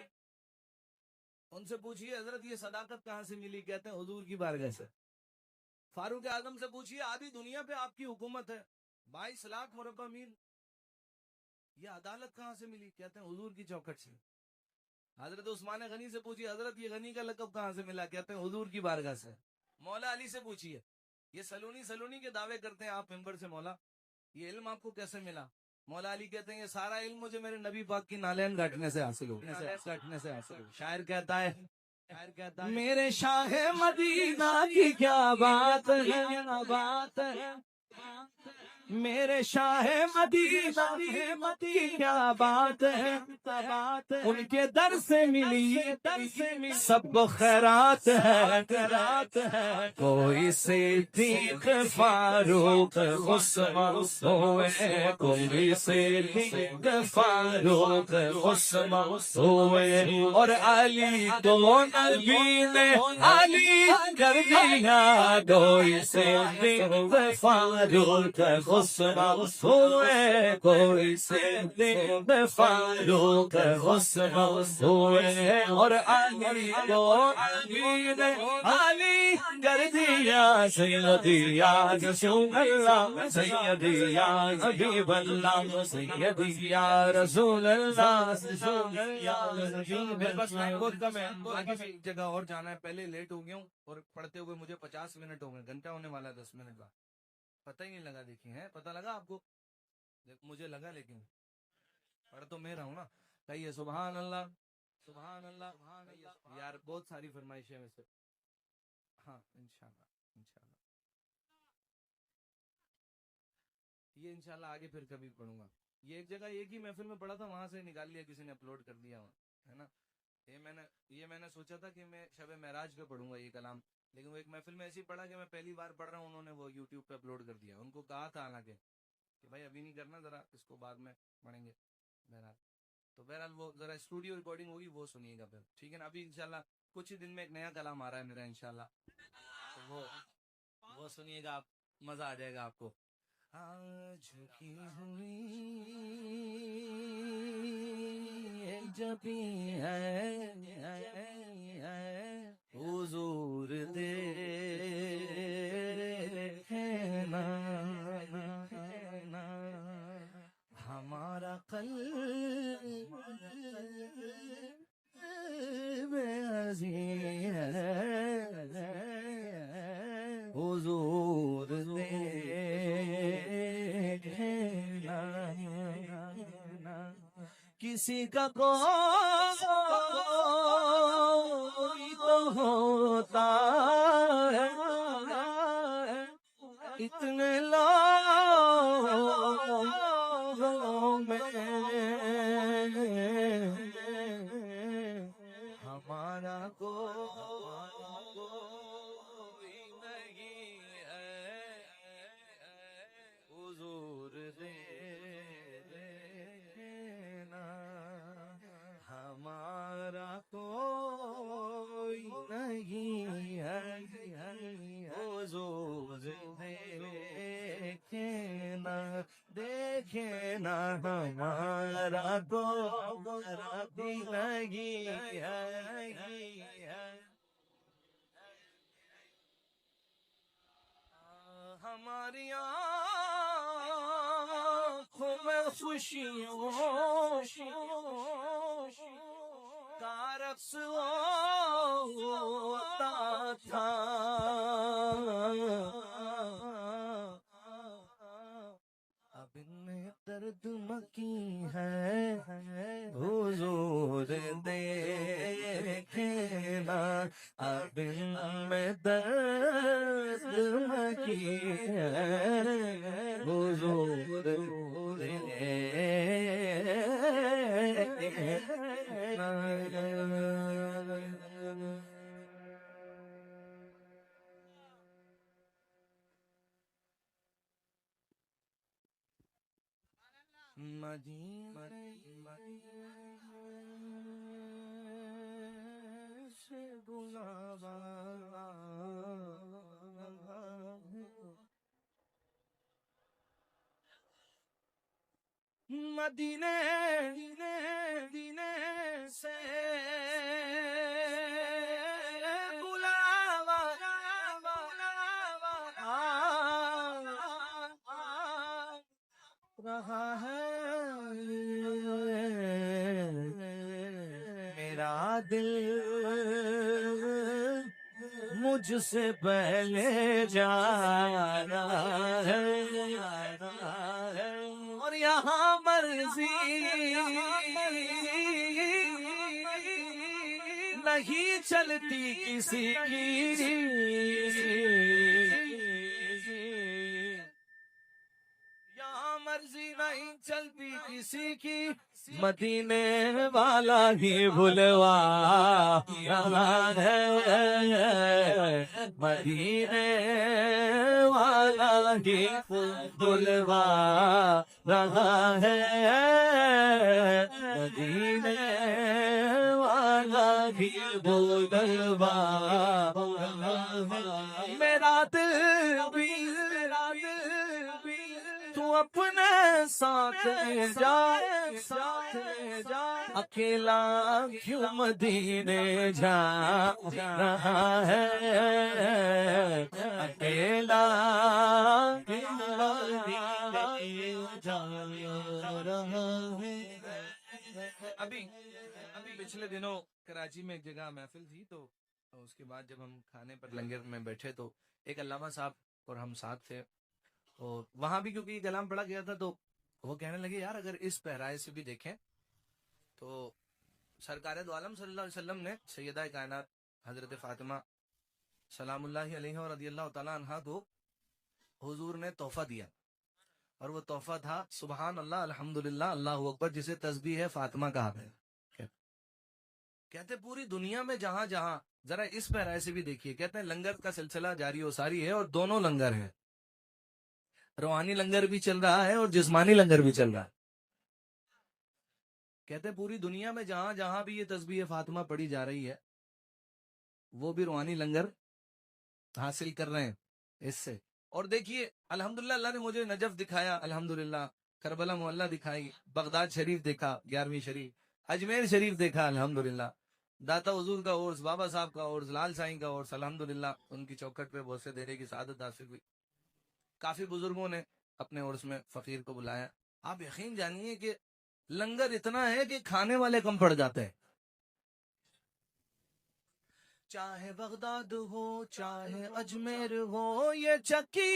ان سے پوچھیے حضرت یہ صداقت کہاں سے ملی؟ کہتے ہیں حضور کی بارگاہ سے. فاروق اعظم سے پوچھیے آدھی دنیا پہ آپ کی حکومت ہے، 22 لاکھ مربع میل، یہ عدالت کہاں سے ملی؟ کہتے ہیں حضور کی چوکھٹ سے. حضرت عثمان غنی سے پوچھیے حضرت یہ غنی کا لقب کہاں سے ملا؟ کہتے ہیں حضور کی بارگاہ سے. مولا علی سے پوچھیے، یہ سلونی کے دعوے کرتے ہیں آپ ممبر سے، مولا یہ علم آپ کو کیسے ملا؟ مولا علی کہتے ہیں یہ سارا علم مجھے میرے نبی پاک کی نالین گھٹنے سے حاصل ہو. شاعر کہتا ہے میرے شاہ مدینہ کی کیا بات ہے، بات ہے. میرے شاہ مدینہ کی کیا بات ہے، ان کے در سے ملی سب کو خیرات ہے، خیرات ہے. کوئی صدیق فاروق عثمان ہوئے، کوئی صدیق فاروق عثمان ہوئے، اور علی کو نبی نے علی کر دیا. کوئی صدیق فاروق عثمان ہوئے، کوئی صدیق فاروق عثمان ہوئے، اور علی کو علی نے علی کر دیا. سیدی یا رسول اللہ، سیدی یا حبیب اللہ، سیدی یا رسول اللہ. بس ٹائم بہت کم ہے، آگے ایک جگہ اور جانا ہے. پہلے لیٹ ہو گیا ہوں اور پڑھتے ہوئے مجھے 50 منٹ ہو گئے، گھنٹہ ہونے والا ہے 10 منٹ کا. پتہ ہی نہیں لگا. دیکھیں ہے پتہ لگا آپ کو؟ مجھے لگا، لیکن پڑھ تو میں رہا ہوں نا. کہیے سبحان اللہ، سبحان اللہ. یار بہت ساری فرمائشیں ویسے. ہاں انشاءاللہ انشاءاللہ یہ انشاءاللہ آگے پھر کبھی پڑھوں گا. یہ ایک جگہ ایک ہی محفل میں پڑھا تھا، وہاں سے نکال لیا کسی نے، اپلوڈ کر دیا ہے نا. یہ میں نے سوچا تھا کہ میں شب معراج پہ پڑھوں گا یہ کلام، لیکن وہ ایک محفل میں ایسی پڑھا کہ میں پہلی بار پڑھ رہا ہوں، انہوں نے وہ یوٹیوب پہ اپلوڈ کر دیا. ان کو کہا تھا حالانکہ کہ بھائی ابھی نہیں کرنا، ذرا اس کو بعد میں پڑھیں گے. بہرحال تو بہرحال وہ ذرا اسٹوڈیو ریکارڈنگ ہوگی، وہ سنیے گا پھر، ٹھیک ہے نا. ابھی انشاءاللہ کچھ ہی دن میں ایک نیا کلام آ رہا ہے میرا انشاءاللہ، تو وہ سنیے گا آپ. مزہ آ جائے گا آپ کو. آج کی ہوئی جب ہے حضور دیکھنا ہمارا قلب عزیز ہے حضور دیکھنا کسی کا کوئی تو ہوتا ہے اتنے لوگوں میں ہمارا کوئی نہیں ہے حضور دینا ہمارا کوئی نہیں ہے حضور دیکھنا دیکھنا ہمارا کوئی نہیں ہے ہماری آنکھوں میں خوشیوں کا رقص ہوتا تھا اب ان میں درد مکی ہے حضور دیکھنا اب ان میں درد مکی ہے حضور مدینے سے بلاوا مدینے سے بلاوا رہا ہے میرا دل مجھ سے پہلے جانا ہے اور یہاں مرضی نہیں چلتی کسی کی یہاں مرضی نہیں چلتی کسی کی مدینے والا ہی بلوا رہا ہے مدینے والا ہی بلوا رہا ہے مدینے والا ہی بلوا میرا دل بھی تو اپنے ساتھ لے جا اکیلا کیوں مدینے جا رہا ہے اکیلا کیوں مدینے جا رہا ہے. ابھی پچھلے دنوں کراچی میں ایک جگہ محفل تھی تو اس کے بعد جب ہم کھانے پر لنگر میں بیٹھے تو ایک علامہ صاحب اور ہم ساتھ تھے اور وہاں بھی کیونکہ یہ کلام پڑھا گیا تھا تو وہ کہنے لگے یار اگر اس پہرائے سے بھی دیکھیں تو سرکار دو عالم صلی اللہ علیہ وسلم نے سیدہ کائنات حضرت فاطمہ سلام اللہ علیہ اور رضی اللہ تعالیٰ عنہ کو حضور نے تحفہ دیا اور وہ تحفہ تھا سبحان اللہ الحمدللہ اللہ اکبر جسے تسبیح فاطمہ کہا ہے. کہتے پوری دنیا میں جہاں جہاں ذرا اس پہرائے سے بھی دیکھیے کہتے ہیں لنگر کا سلسلہ جاری و ساری ہے اور دونوں لنگر ہیں روحانی لنگر بھی چل رہا ہے اور جسمانی لنگر بھی چل رہا ہے. کہتے ہیں پوری دنیا میں جہاں جہاں بھی یہ تسبیح فاطمہ پڑھی جا رہی ہے وہ بھی روحانی لنگر حاصل کر رہے ہیں اس سے اور دیکھیے الحمدللہ اللہ نے مجھے نجف دکھایا، الحمدللہ کربلا محلہ دکھائی، بغداد شریف دیکھا، 11ویں شریف، اجمیر شریف دیکھا، الحمدللہ داتا حضور کا عرس، بابا صاحب کا عرس، لال سائیں کا عرس، الحمدللہ ان کی چوکھٹ پہ بہت سے دینے کی سعادت حاصل ہوئی. کافی بزرگوں نے اپنے عرس میں فقیر کو بلایا. آپ یقین جانیے کہ لنگر اتنا ہے کہ کھانے والے کم پڑ جاتے ہیں. چاہے بغداد ہو چاہے اجمیر ہو یہ چکی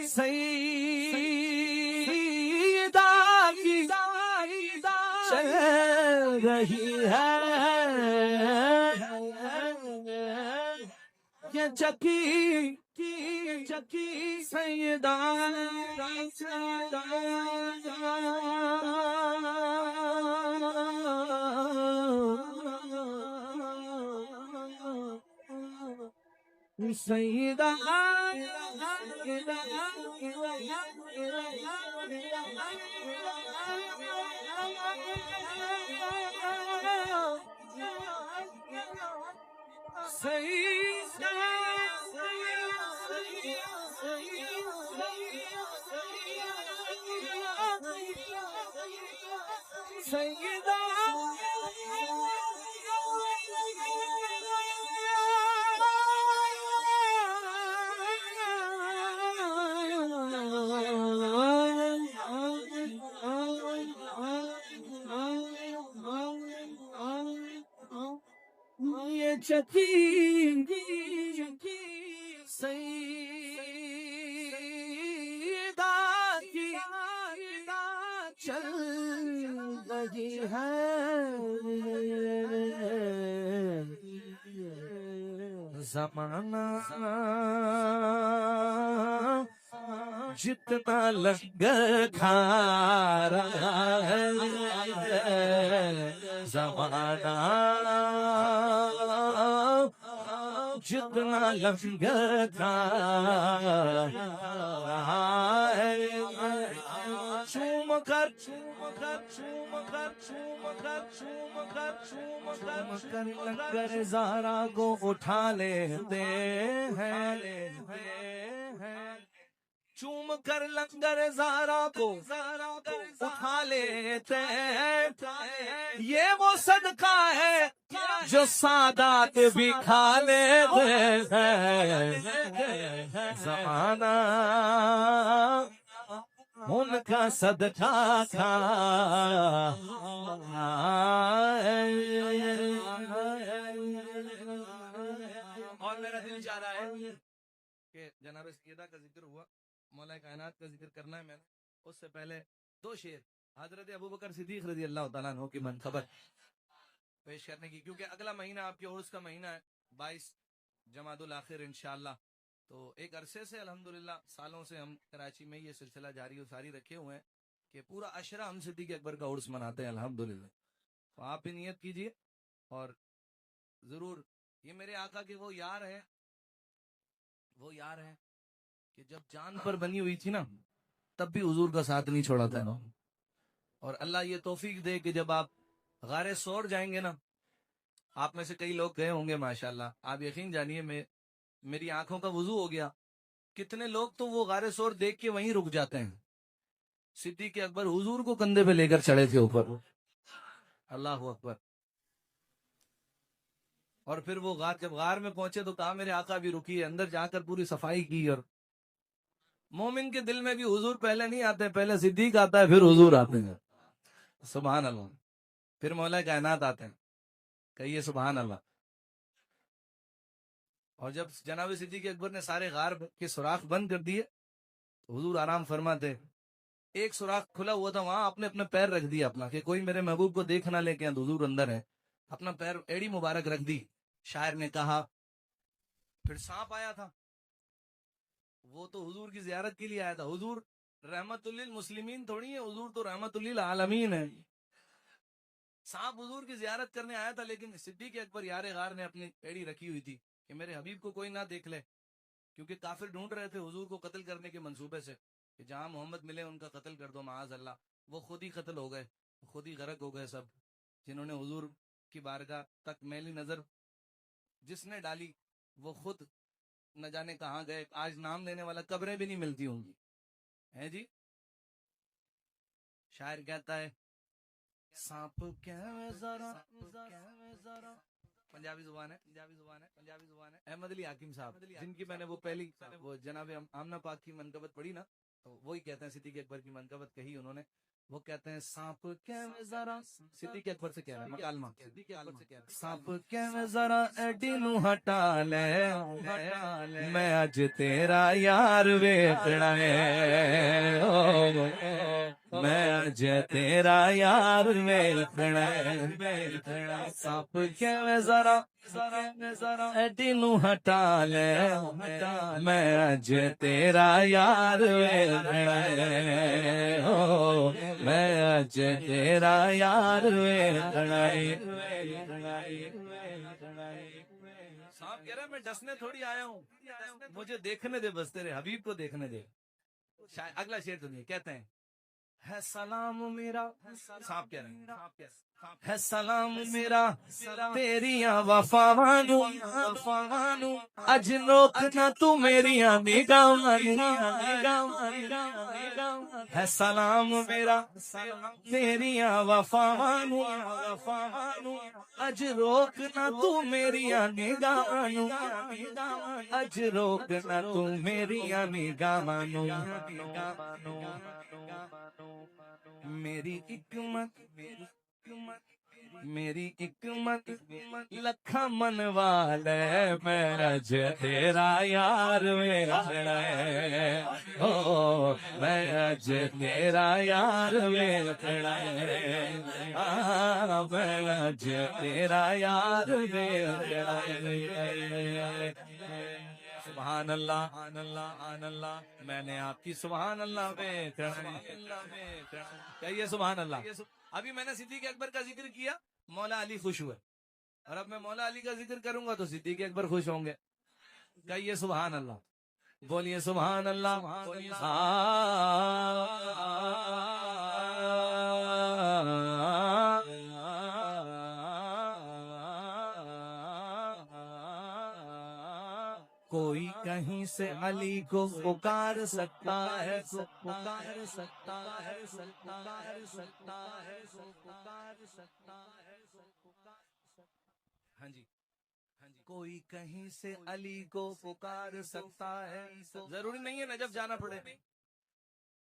سیدہ کی چل رہی ہے یہ چکی سیدہ سیدہ یہ چکی سیدہ کی چل رہی ہے زمانہ جتنا لنگر کھا رہا ہے زمانہ جتنا لنگر کھا رہا ہے چوم کر لنگر زارا کو اٹھا لیتے ہیں چوم کر لنگر زارا کو اٹھا لیتے ہیں یہ وہ صدقہ ہے جو سادات بھی کھا لیتے ہیں زمانہ ان کا صدقہ کھا اور میرا دل چاہ رہا ہے کہ جناب سیدہ کا ذکر ہوا، مولا کائنات کا ذکر کرنا ہے میں نے. اس سے پہلے دو شعر حضرت ابوبکر صدیق رضی اللہ تعالیٰ عنہ کی منقبت پیش کرنے کی، کیونکہ اگلا مہینہ آپ کے عرس کا مہینہ ہے 22 جمادی الاخر انشاءاللہ. تو ایک عرصے سے الحمدللہ سالوں سے ہم کراچی میں یہ سلسلہ جاری و ساری رکھے ہوئے ہیں کہ پورا عشرہ ہم صدیق اکبر کا عرس مناتے ہیں الحمدللہ. تو آپ بھی نیت کیجئے اور ضرور. یہ میرے آقا کے وہ یار ہیں کہ جب جان پر بنی ہوئی تھی نا تب بھی حضور کا ساتھ نہیں چھوڑا تھا. اور اللہ یہ توفیق دے کہ جب آپ غار سور جائیں گے نا، آپ میں سے کئی لوگ گئے ہوں گے ماشاءاللہ، آپ یقین جانیے میری آنکھوں کا وضو ہو گیا. کتنے لوگ تو وہ غار سور دیکھ کے وہیں رک جاتے ہیں. صدیق اکبر حضور کو کندھے پہ لے کر چڑھے تھے اوپر. اللہ اکبر. اور پھر وہ جب غار میں پہنچے تو کہا میرے آقا بھی رکیے، اندر جا کر پوری صفائی کی. اور مومن کے دل میں بھی حضور پہلے نہیں آتے، پہلے صدیق آتا ہے پھر حضور آتے ہیں. سبحان اللہ. پھر مولا کائنات آتے ہیں. کہیے سبحان اللہ. اور جب جناب صدیق اکبر نے سارے غار کے سوراخ بند کر دیے حضور آرام فرماتے. ایک سوراخ کھلا ہوا تھا، وہاں اپنے پیر رکھ دیا اپنا کہ کوئی میرے محبوب کو دیکھ نہ لے کے حضور اندر ہے. اپنا پیر ایڑی مبارک رکھ دی. شاعر نے کہا پھر سانپ آیا تھا، وہ تو حضور کی زیارت کے لیے آیا تھا. حضور رحمت للمسلمین تھوڑی ہے، حضور تو رحمت للعالمین ہے. سانپ حضور کی زیارت کرنے آیا تھا، لیکن صدیق اکبر یار غار نے اپنی ایڑی رکھی ہوئی تھی کہ میرے حبیب کو کوئی نہ دیکھ لے، کیونکہ کافر ڈھونڈ رہے تھے حضور کو قتل کرنے کے منصوبے سے کہ جہاں محمد ملے ان کا قتل کر دو معاذ اللہ. وہ خود ہی قتل ہو گئے، خود ہی غرق ہو گئے سب. جنہوں نے حضور کی بارگاہ تک میلی نظر جس نے ڈالی وہ خود نہ جانے کہاں گئے. آج نام لینے والا قبریں بھی نہیں ملتی ہوں گی, ہے جی. شاعر کہتا ہے سانپ کیویں ذرا, پنجابی زبان ہے, احمد علی حاکم صاحب جن کی میں نے وہ پہلی وہ جناب آمنہ پاک کی منقبت پڑھی نا, تو وہی کہتے ہیں, صدیق اکبر کی منقبت کہی انہوں نے. وہ کہتے ہیں سانپ کیویں ذرا, صدیق اکبر سے کہہ رہا ہے مکالمہ, سانپ کیویں ذرا ایڈی نو ہٹا لے, میں اج تیرا یار ویکھنا ہے, میں اج تیرا یار ویکھنا ہے. سانپ کیویں ذرا ایڈی نو ہٹا لے, میں اج تیرا یار ویکھنا ہے, میں اج تیرا یار ویکھنا ہے. صاحب کہہ رہا ہے میں ڈسنے تھوڑی آیا ہوں, مجھے دیکھنے دے, بس تیرے حبیب کو دیکھنے دے. اگلا شعر سنیے, کہتے ہیں ہے سلام میرا, صاحب کہہ رہے ہیں ہے سلام میرا تیریاں وفاوانو, اج روکنا تو میریاں نگاواں, ہے سلام میرا تیریاں وفاوانو, اج روکنا تو میریاں نگاواں, اج روکنا تو میریاں نگاواں. میری حکمت میری حکمت لکھا منوا لے, میں اج تیرا یار ویکھنا ہے, میں اج تیرا یار ویکھنا ہے, میں اج تیرا یار ویکھنا ہے. سبحان اللہ, سبحان اللہ, میں نے آپ کی سبحان اللہ ویکھنا ہے. کہیے سبحان اللہ. ابھی میں نے صدیق اکبر کا ذکر کیا, مولا علی خوش ہوئے, اور اب میں مولا علی کا ذکر کروں گا تو صدیق اکبر خوش ہوں گے. کہیے سبحان اللہ, بولیے سبحان اللہ. کوئی کہیں سے علی کو پکار سکتا ہے, پکار سکتا ہے, پکار سکتا ہے, پکار سکتا ہے. ہاں جی, کوئی کہیں سے علی کو پکار سکتا ہے. ضروری نہیں ہے نجف جانا پڑے,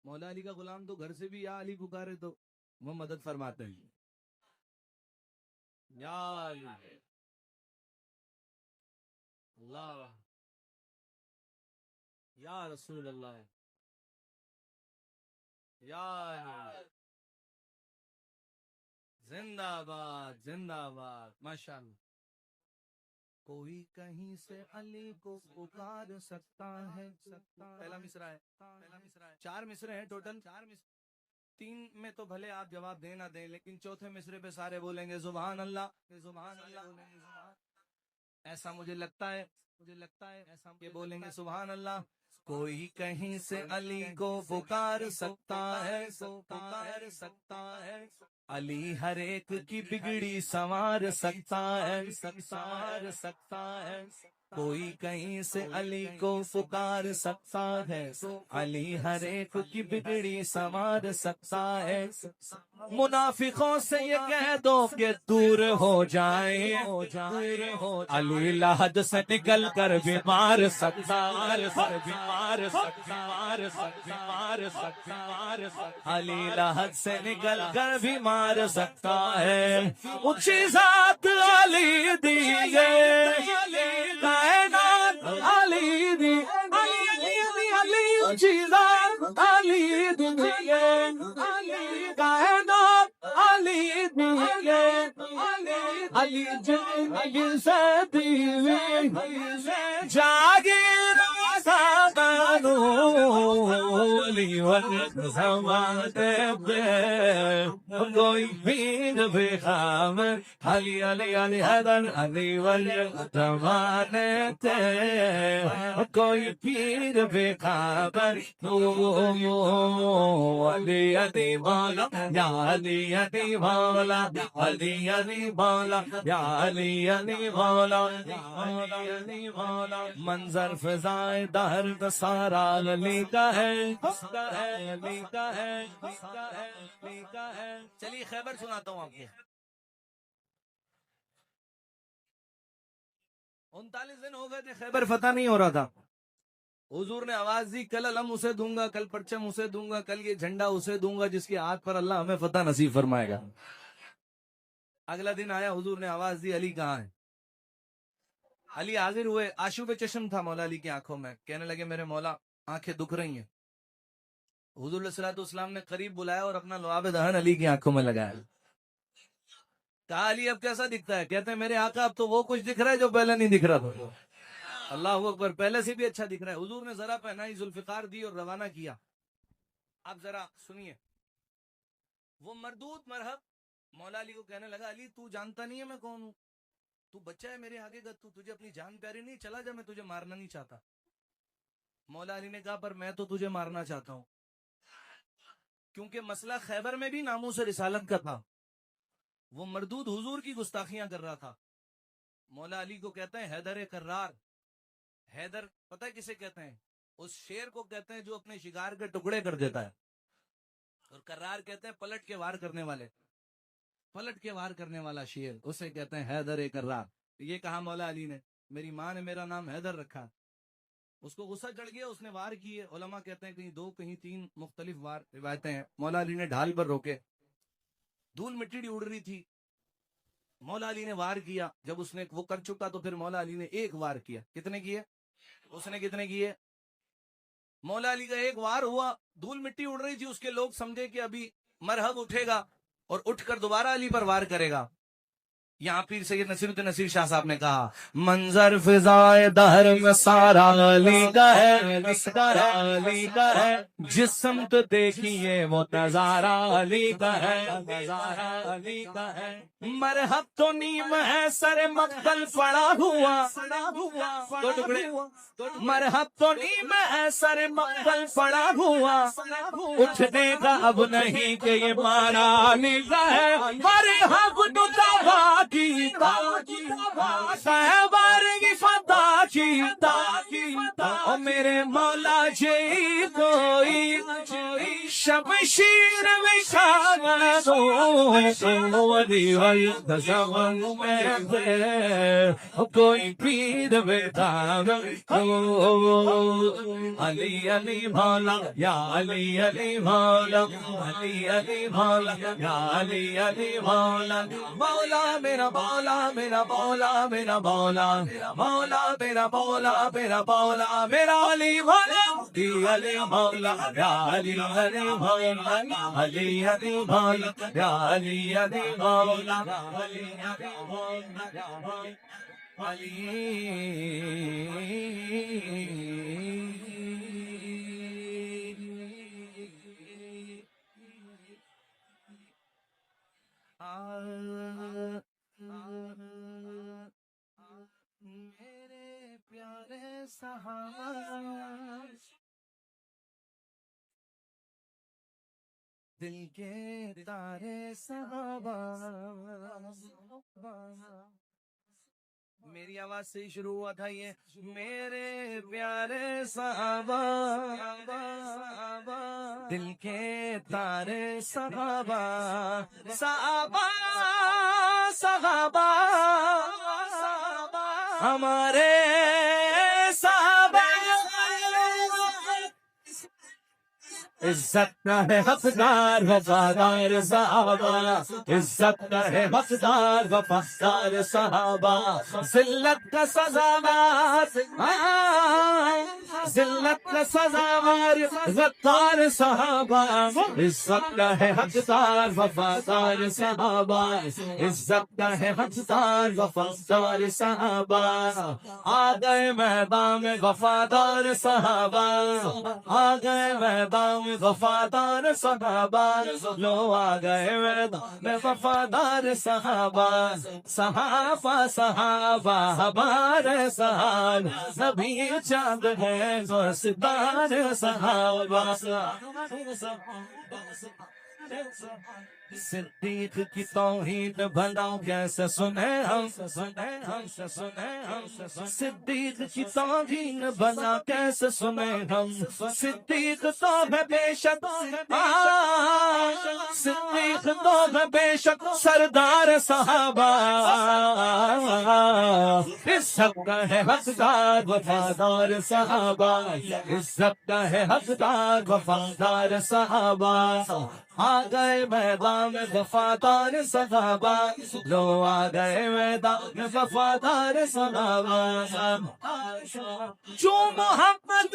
مولا علی کا غلام تو گھر سے بھی یا علی پکارے تو وہ مدد فرماتے ہیں. یا اللہ, یا رسول اللہ, یا زندہ باد, زندہ باد, ماشاءاللہ. کوئی کہیں سے علی کو پکار سکتا ہے. پہلا مصرع ہے, 4 مصرے ہیں ٹوٹل. 3 میں تو بھلے آپ جواب دے نہ دیں, لیکن چوتھے مصرے پہ سارے بولیں گے سبحان اللہ, سبحان اللہ. ایسا مجھے لگتا ہے ایسا کہ بولیں گے سبحان اللہ. کوئی کہیں سے علی کو پکار سکتا ہے, پکار سکتا ہے. علی ہر ایک کی بگڑی سنوار سکتا ہے, سنوار سکتا ہے. کوئی کہیں سے علی کو پکار سکتا ہے, علی ہر ایک کی بگڑی سنوار سکتا ہے. منافقوں سے یہ کہہ دو کہ دور ہو جائیں, علی لحد سے نکل کر بیمار سکتا ہے, بیمار سکتا, علی لحد سے نکل کر بیمار سکتا ہے. اونچی ذات علی دی کائنات علی دی, علی اونچی ذات علی دی کائنات علی دی, علی جن سے دیوی جاگیر سادانو, علی زمانے پہ کوئی پیر بھی خامر علی علی علی حیدر علی ولی زمانے تھے کوئی پیر بھی خامر علی علی مولا یا علی علی مولا علی علی مولا یا علی علی مولا یا علی علی مولا منظر فضائے دہر کا سارا علی کا ہے علی کا ہے علی کا ہے. چلیے خیبر سناتا ہوں آپ کو. 39 دن ہو گئے تھے خیبر فتح نہیں ہو رہا تھا. حضور نے آواز دی کل علم اسے دوں گا, کل پرچم اسے دوں گا, کل یہ جھنڈا اسے دوں گا جس کے ہاتھ پر اللہ ہمیں فتح نصیب فرمائے گا. اگلا دن آیا, حضور نے آواز دی علی کہاں ہے. علی حاضر ہوئے, آشوب چشم تھا مولا علی کی آنکھوں میں. کہنے لگے میرے مولا آنکھیں دکھ رہی ہیں. حضور علیہ الصلوۃ والسلام نے قریب بلایا اور اپنا لعاب دہن علی کی آنکھوں میں لگایا. کہا علی اب کیسا دکھتا ہے. کہتے ہیں میرے آقا اب تو وہ کچھ دکھ رہا ہے جو پہلے نہیں دکھ رہا تھا. اللہ اکبر, پہلے سے بھی اچھا دکھ رہا ہے. حضور نے ذرا پہنائی, ذوالفقار دی اور روانہ کیا. اب ذرا سنیے, وہ مردود مرحب مولا علی کو کہنے لگا علی تو جانتا نہیں ہے میں کون ہوں, تو بچہ ہے میرے آگے کا, تو تجھے اپنی جان پیاری نہیں, چلا جا میں تجھے مارنا نہیں چاہتا. مولا علی نے کہا پر میں تو تجھے مارنا چاہتا ہوں, کیونکہ مسئلہ خیبر میں بھی ناموس رسالت کا تھا. وہ مردود حضور کی گستاخیاں کر رہا تھا. مولا علی کو کہتے ہیں حیدر کرار. حیدر پتہ ہے کسے کہتے ہیں؟ اس شیر کو کہتے ہیں جو اپنے شکار کے ٹکڑے کر دیتا ہے. اور کرار کہتے ہیں پلٹ کے وار کرنے والے, پلٹ کے وار کرنے والا شیر, اسے کہتے ہیں حیدر کرار. یہ کہا مولا علی نے, میری ماں نے میرا نام حیدر رکھا. اس کو غصہ چڑھ گیا, اس نے وار کیے. علماء کہتے ہیں کہیں 2 کہیں 3 مختلف وار روایتیں ہیں. مولا علی نے ڈھال پر روکے, دھول مٹی اڑ رہی تھی. مولا علی نے وار کیا. جب اس نے وہ کر چکا تو پھر مولا علی نے ایک وار کیا. کتنے کیے اس نے, کتنے کیے؟ مولا علی کا ایک وار ہوا, دھول مٹی اڑ رہی تھی. اس کے لوگ سمجھے کہ ابھی مرحب اٹھے گا اور اٹھ کر دوبارہ علی پر وار کرے گا. یہاں پیر سید نصیر الدین نصیر شاہ صاحب نے کہا منظر فضائے دہر میں سارا علی کا ہے, علی کا ہے. جس سمت دیکھیے وہ نظارہ علی کا ہے, نظارہ علی کا ہے. مرحب تو نیم ہے سر مقبل پڑا ہوا, دو ٹکڑے. مرحب تو نیم ہے سر مقبل پڑا ہوا, اٹھنے کا اب نہیں کہ یہ مارا علی کا ہے. مرحب تو دعا کی بارگی فتح کی, او میرے مولا جی کوئی شمشیر میں شانا دو ولی ولی زمان میں کوئی پیر بیدار علی علی مولا یا علی علی مولا علی علی مولا یا علی علی مولا. مولا میرا مولا میرا مولا میرا مولا مولا میرا مولا میرا مولا میرا علی مولا علی مولا یا علی علی مولا علی علی مولا یا علی علی مولا علی علی مولا میرے پیارے صحابہ دل کے تارے صحابہ. میری آواز سے ہی شروع ہوا تھا یہ, میرے پیارے صحابہ دل کے تارے صحابہ, صحابہ صحابہ ہمارے صحابہ. عزت کا ہے حقدار وفادار صحابہ, عزت کا ہے حقدار وفادار صحابہ. ذلت کا سزاوار ذلت کا سزاوار غدار صحابہ، عزت کا ہے حقدار وفادار صحابہ، عزت کا ہے حقدار وفادار صحابہ، آ گئے میدان میں وفادار صحابہ، آ گئے میدان میں وفادار صحابہ، لو آ گئے میدان میں وفادار صحابہ، صحابہ صحابہ ہمارے سہار، نبی چاند ہے تو ستارے صحابہ، صدیق کی توحید بھلا کیسے سنے ہم، صدیق کی توحید بھلا کیسے سنے ہم، صدیق تو ہے بے شک، صدیق تو ہے بے شک سردار صحابہ، عزت کا ہے حقدار وفادار صحابہ، عزت کا ہے حقدار وفادار صحابہ، آ گئے میدان میں وفادار صحابہ، لو آ گئے میدان میں وفادار صحابہ، جو محمد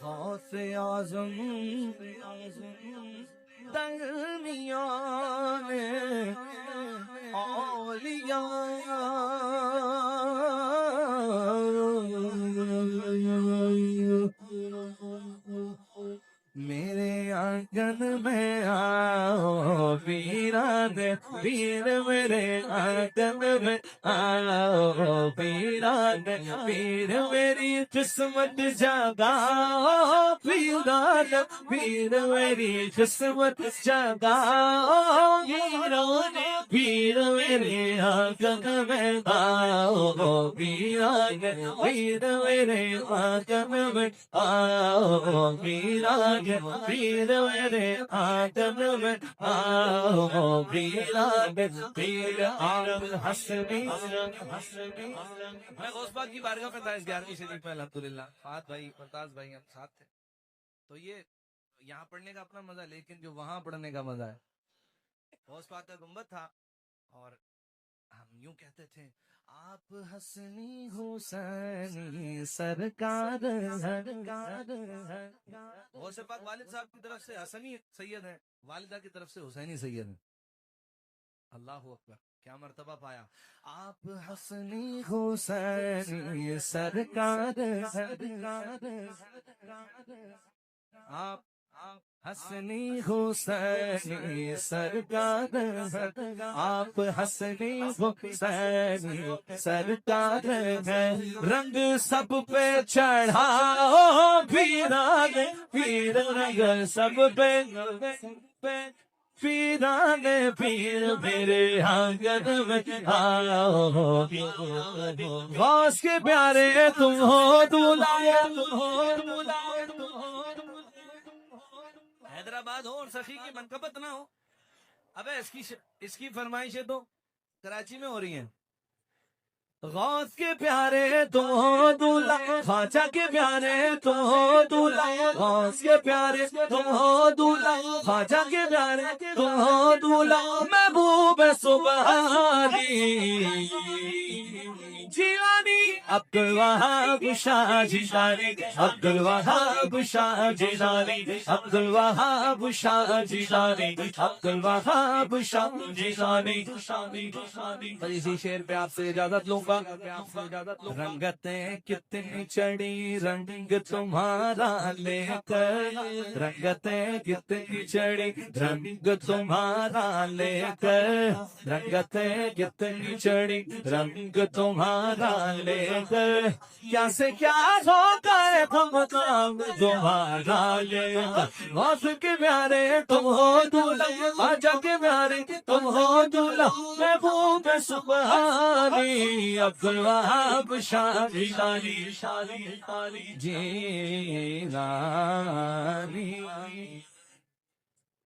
غوث اعظم درمیان اولیاء، میرے آنگن میں آؤ ویران، ویر میرے آنگن میں آؤ ویران، ویر میری قسمت جگاؤ ویران، ویر میری قسمت جگاؤ ویران، ویر میرے آنگن میں آؤ ویران، ویر میرے آنگن میں آؤ ویران، پیر میرے آنگن میں آؤ ویران، پیر آپ حسنی۔ میں غوث پاک کی بارگاہ میں تھا اس 11ویں شریف میں الحمدللہ، فہد بھائی ممتاز بھائی ہم ساتھ تھے، تو یہ یہاں پڑھنے کا اپنا مزہ، لیکن جو وہاں پڑھنے کا مزہ ہے، غوث پاک کا گنبد تھا اور ہم یوں کہتے تھے آپ حسنی حسینی سرکار غوث پاک والد صاحب کی طرف سے حسنی سید ہیں، والدہ کی طرف سے حسینی سید ہیں، اللہ اکبر، کیا مرتبہ پایا، آپ حسنی حسینی سرکار، آپ حسنی حسینی سرکار، آپ حسنی حسینی سرکار ہے، رنگ سب پہ چڑھاؤ پیران، پیر رنگ سب پہ، پیران پیر میرے آنگن میں آؤ، غوث کے پیارے تم ہو دولہا، حیدرآباد ہو اور سخی کی منقبت نہ ہو، ابے اس کی فرمائشیں تو کراچی میں ہو رہی ہیں، غوث کے پیارے تم ہو دولہا، خواجہ کے پیارے تم ہو دولہا، غوث کے پیارے تم ہو دولہا، خواجہ کے پیارے تم ہو دولہا، محبوب سبحانی جیلانی، عبدالوہاب شاہ جیلانی، عبدالوہاب شاہ جیلانی، عبدالوہاب شاہ جیلانی، عبدالوہاب شاہ جیلانی، اسی شعر پہ آپ سے اجازت لوں گا، رنگتیں کتنی چڑی رنگ تمہارا لے کر، رنگتیں کتنی چڑی رنگ تمہارا لے کر، رنگتیں کتنی چڑی رنگ تمہارا لے کر، کیا سے کیا ہو گئے ہم کام تمہارا لے کر، غوث کے پیارے تم ہو دولہا، خواجہ کے پیارے تم ہو دولہا، محبوب سبحانی عبدالوہاب شاہ جیلانی، جیلانی